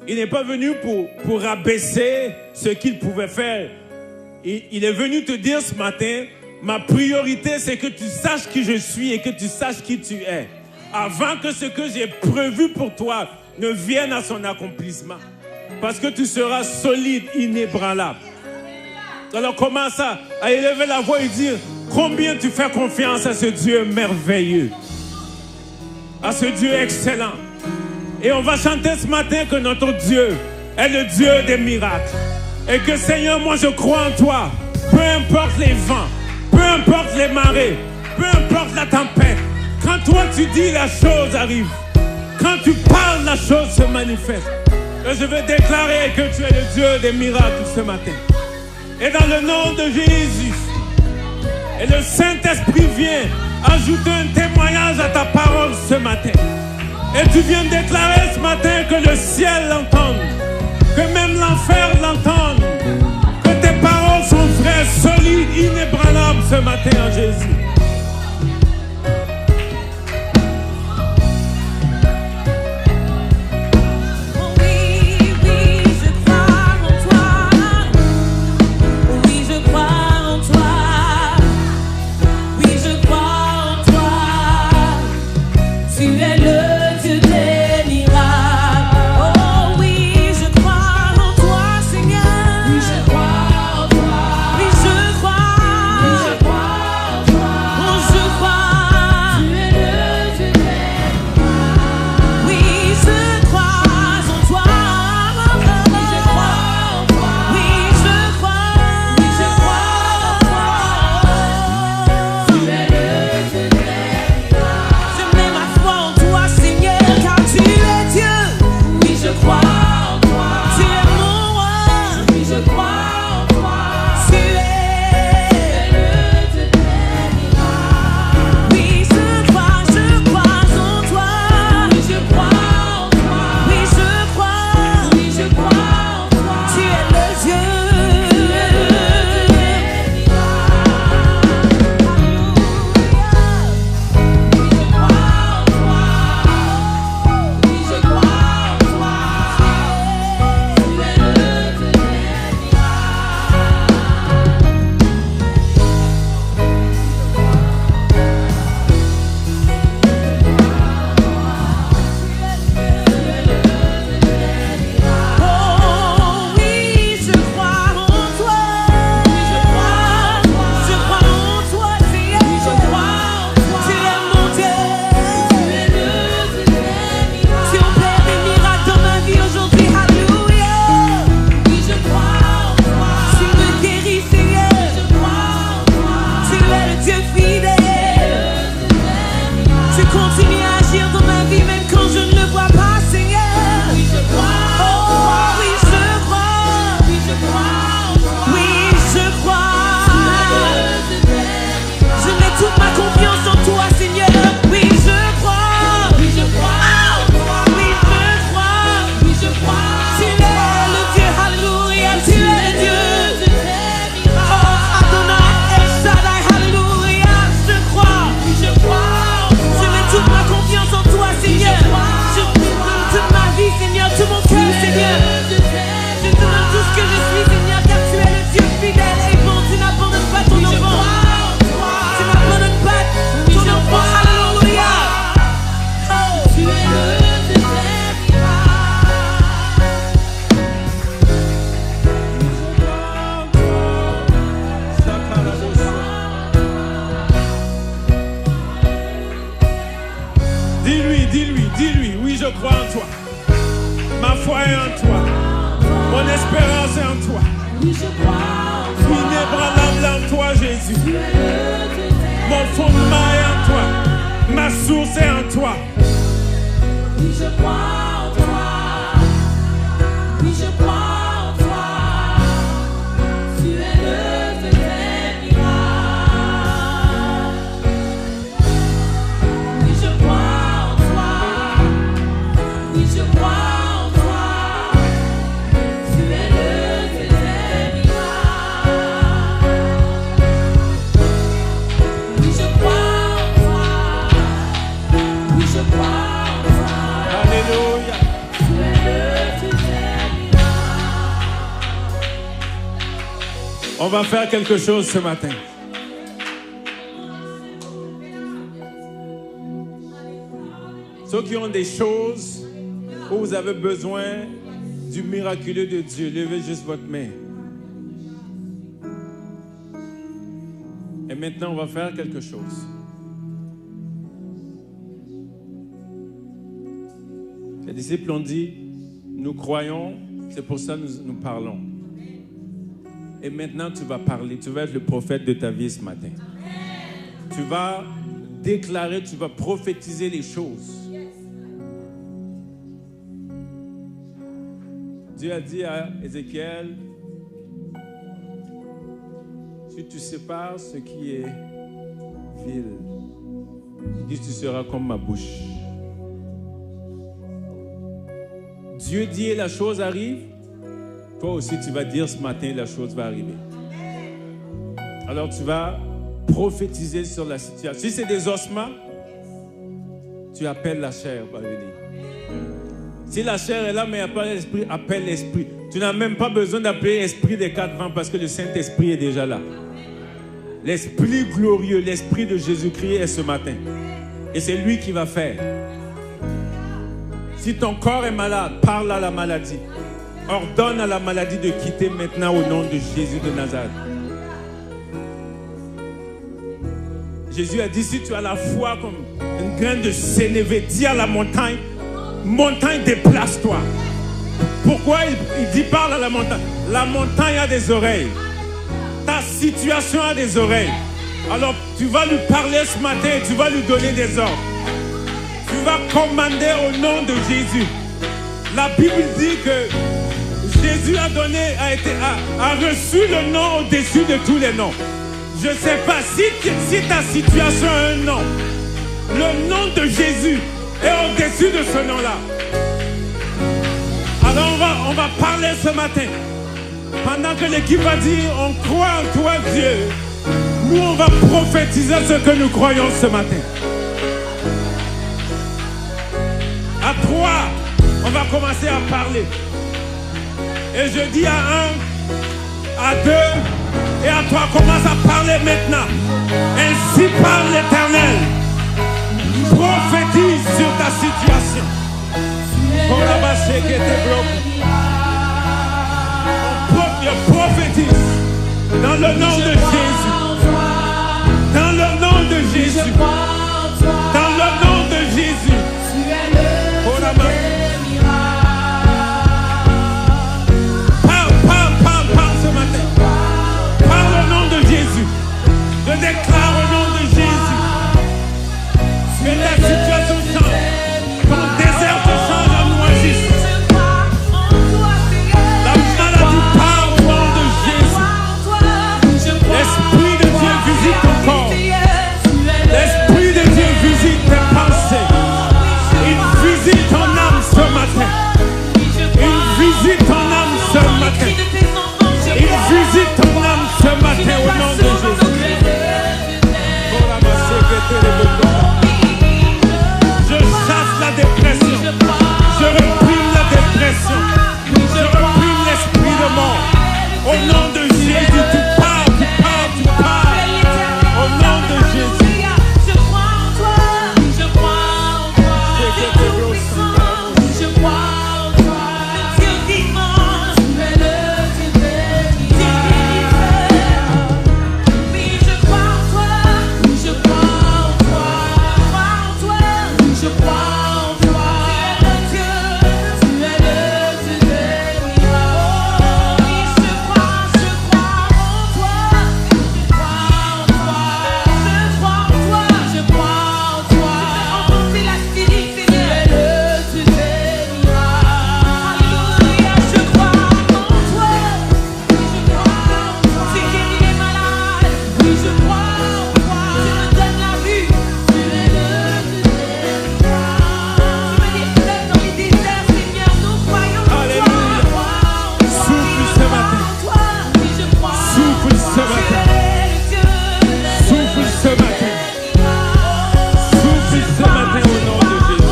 Il n'est pas venu pour rabaisser ce qu'il pouvait faire. Il est venu te dire ce matin, ma priorité c'est que tu saches qui je suis et que tu saches qui tu es. Avant que ce que j'ai prévu pour toi ne vienne à son accomplissement. Parce que tu seras solide, inébranlable. Alors commence à élever la voix et dire combien tu fais confiance à ce Dieu merveilleux, à ce Dieu excellent. Et on va chanter ce matin que notre Dieu est le Dieu des miracles. Et que Seigneur, moi je crois en toi. Peu importe les vents, peu importe les marées, peu importe la tempête. Quand toi tu dis, la chose arrive. Quand tu parles, la chose se manifeste. Et je veux déclarer que tu es le Dieu des miracles ce matin. Et dans le nom de Jésus, et le Saint-Esprit vient ajouter un témoignage à ta parole ce matin. Et tu viens déclarer ce matin que le ciel l'entende, que même l'enfer l'entende, que tes paroles sont vraies, solides, inébranlables ce matin en Jésus. Dis-lui, oui, je crois en toi. Ma foi est en toi. Mon espérance est en toi. Inébranlable en toi, Jésus. Mon fondement est en toi. Ma source est en toi. Oui, je crois en toi. Oui, je crois en toi. Tu es le Dieu des miracles. Oui, je crois en toi. Oui, je crois en toi. Tu es le Dieu des miracles. Oui, je crois en toi. Oui, je crois. Alléluia. On va faire quelque chose ce matin. Ceux qui ont des choses où vous avez besoin du miraculeux de Dieu, levez juste votre main. Et maintenant, on va faire quelque chose. Les disciples ont dit, nous croyons C'est pour ça que nous parlons. Et maintenant, tu vas parler. Tu vas être le prophète de ta vie ce matin. Tu vas déclarer, tu vas prophétiser les choses. Dieu a dit à Ézéchiel, si tu sépares ce qui est vil, il dit, tu seras comme ma bouche. Dieu dit et la chose arrive. Toi aussi, tu vas dire ce matin, la chose va arriver. Alors, tu vas prophétiser sur la situation. Si c'est des ossements, tu appelles la chair, va venir. Si la chair est là, mais il n'y a pas l'esprit, appelle l'esprit. Tu n'as même pas besoin d'appeler l'esprit des quatre vents parce que le Saint-Esprit est déjà là. L'esprit glorieux, l'esprit de Jésus-Christ est ce matin. Et c'est lui qui va faire. Si ton corps est malade, parle à la maladie. Ordonne à la maladie de quitter maintenant au nom de Jésus de Nazareth. Jésus a dit, si tu as la foi comme une graine de sénévé, dis à la montagne, montagne, déplace-toi. Pourquoi il dit parle à la montagne? La montagne a des oreilles. Ta situation a des oreilles. Alors tu vas lui parler ce matin et tu vas lui donner des ordres. Tu vas commander au nom de Jésus. La Bible dit que Jésus a reçu le nom au-dessus de tous les noms. Je ne sais pas si ta situation a un nom. Le nom de Jésus est au-dessus de ce nom-là. Alors on va parler ce matin. Pendant que l'équipe va dire, on croit en toi Dieu. Nous on va prophétiser ce que nous croyons ce matin. À 3, on va commencer à parler. Et je dis à 1, à 2 et à 3, commence à parler maintenant. Ainsi parle l'Éternel. Prophétise sur ta situation. Pour la base qui était bloquée. Prophétise dans le nom de Jésus. Dans le nom de Jésus. Dans le nom de Jésus. Pour la base. Parle ce matin. Parle au nom de Jésus. Je déclare au nom de Jésus que la situation change. Ton désert te change en oasis. La maladie part au nom de Jésus. L'Esprit de Dieu visite ton corps. L'Esprit de Dieu visite tes pensées. Il visite ton âme ce matin. Il visite ton âme ce matin. Il visite ton âme ce matin au nom de Jésus. Je chasse la dépression. Je réprime la dépression. Je réprime l'esprit de mort. Au nom de Jésus, tu pars, tu pars, tu pars. Au nom de Jésus. Je crois en toi. Je crois en toi. Je crois en toi. Le Dieu d'immense. Tu es le Dieu béni. Oui, je crois en toi. Je crois en toi. Je crois en toi. Tu es le Dieu. Tu es le Dieu béni. Oui, je crois en toi. Je crois en toi. Je crois en toi. Emporter la spirite, Seigneur. Tu es le Dieu béni. Alléluia, je crois en toi. Je crois en toi. Tu guéris les malades. Oui, je crois en toi. Tu me donnes la vue. Tu es le Dieu béni. Tu me délivres dans les déserts, Seigneur. Nous croyons en toi. Alléluia. Souffle ce matin. Oui, je crois. Souffle ce matin. Souffle ce matin. Souffle ce matin au nom de Jésus.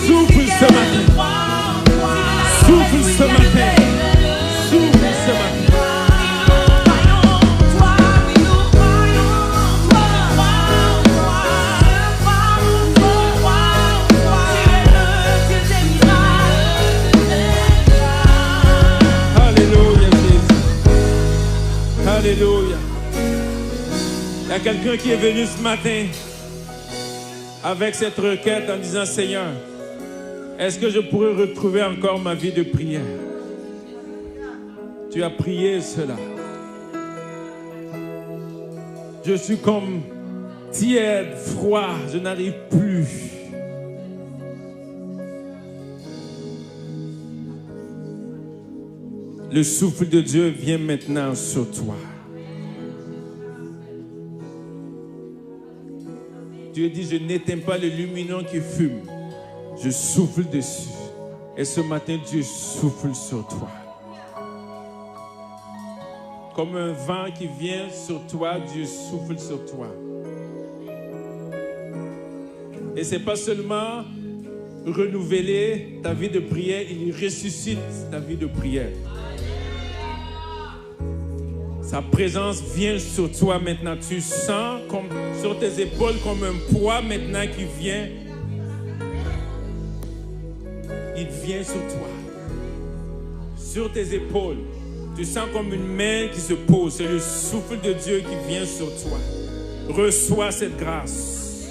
Souffle ce matin. Souffle ce matin. Souffle ce matin. Alléluia Jésus. Alléluia. Il y a quelqu'un qui est venu ce matin avec cette requête en disant, Seigneur, Est-ce que je pourrais retrouver encore ma vie de prière? Tu as prié cela. Je suis comme tiède, froid, je n'arrive plus. Le souffle de Dieu vient maintenant sur toi. Dieu dit, je n'éteins pas le lumineux qui fume. Je souffle dessus. Et ce matin, Dieu souffle sur toi. Comme un vent qui vient sur toi, Dieu souffle sur toi. Et ce n'est pas seulement renouveler ta vie de prière, il ressuscite ta vie de prière. Sa présence vient sur toi maintenant. Tu sens comme sur tes épaules comme un poids maintenant qui vient. Il vient sur toi. Sur tes épaules. Tu sens comme une main qui se pose. C'est le souffle de Dieu qui vient sur toi. Reçois cette grâce.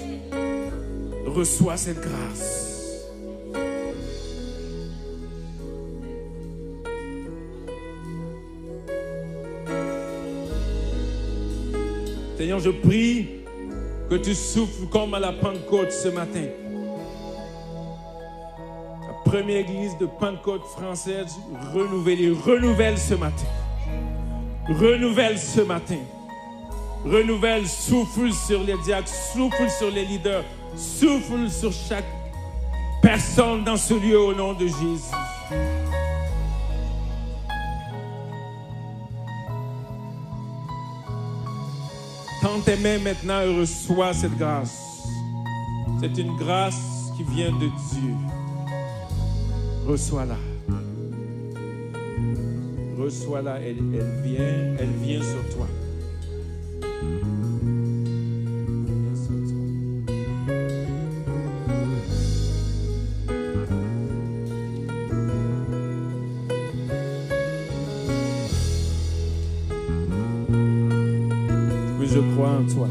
Reçois cette grâce. Seigneur, je prie que tu souffles comme à la Pentecôte ce matin. La première église de Pentecôte française renouvelle ce matin. Renouvelle ce matin. Renouvelle, souffle sur les diacres, souffle sur les leaders, souffle sur chaque personne dans ce lieu au nom de Jésus. Tends tes mains maintenant et reçois cette grâce. C'est une grâce qui vient de Dieu. Reçois-la. Reçois-la, elle vient sur toi. Je crois en toi.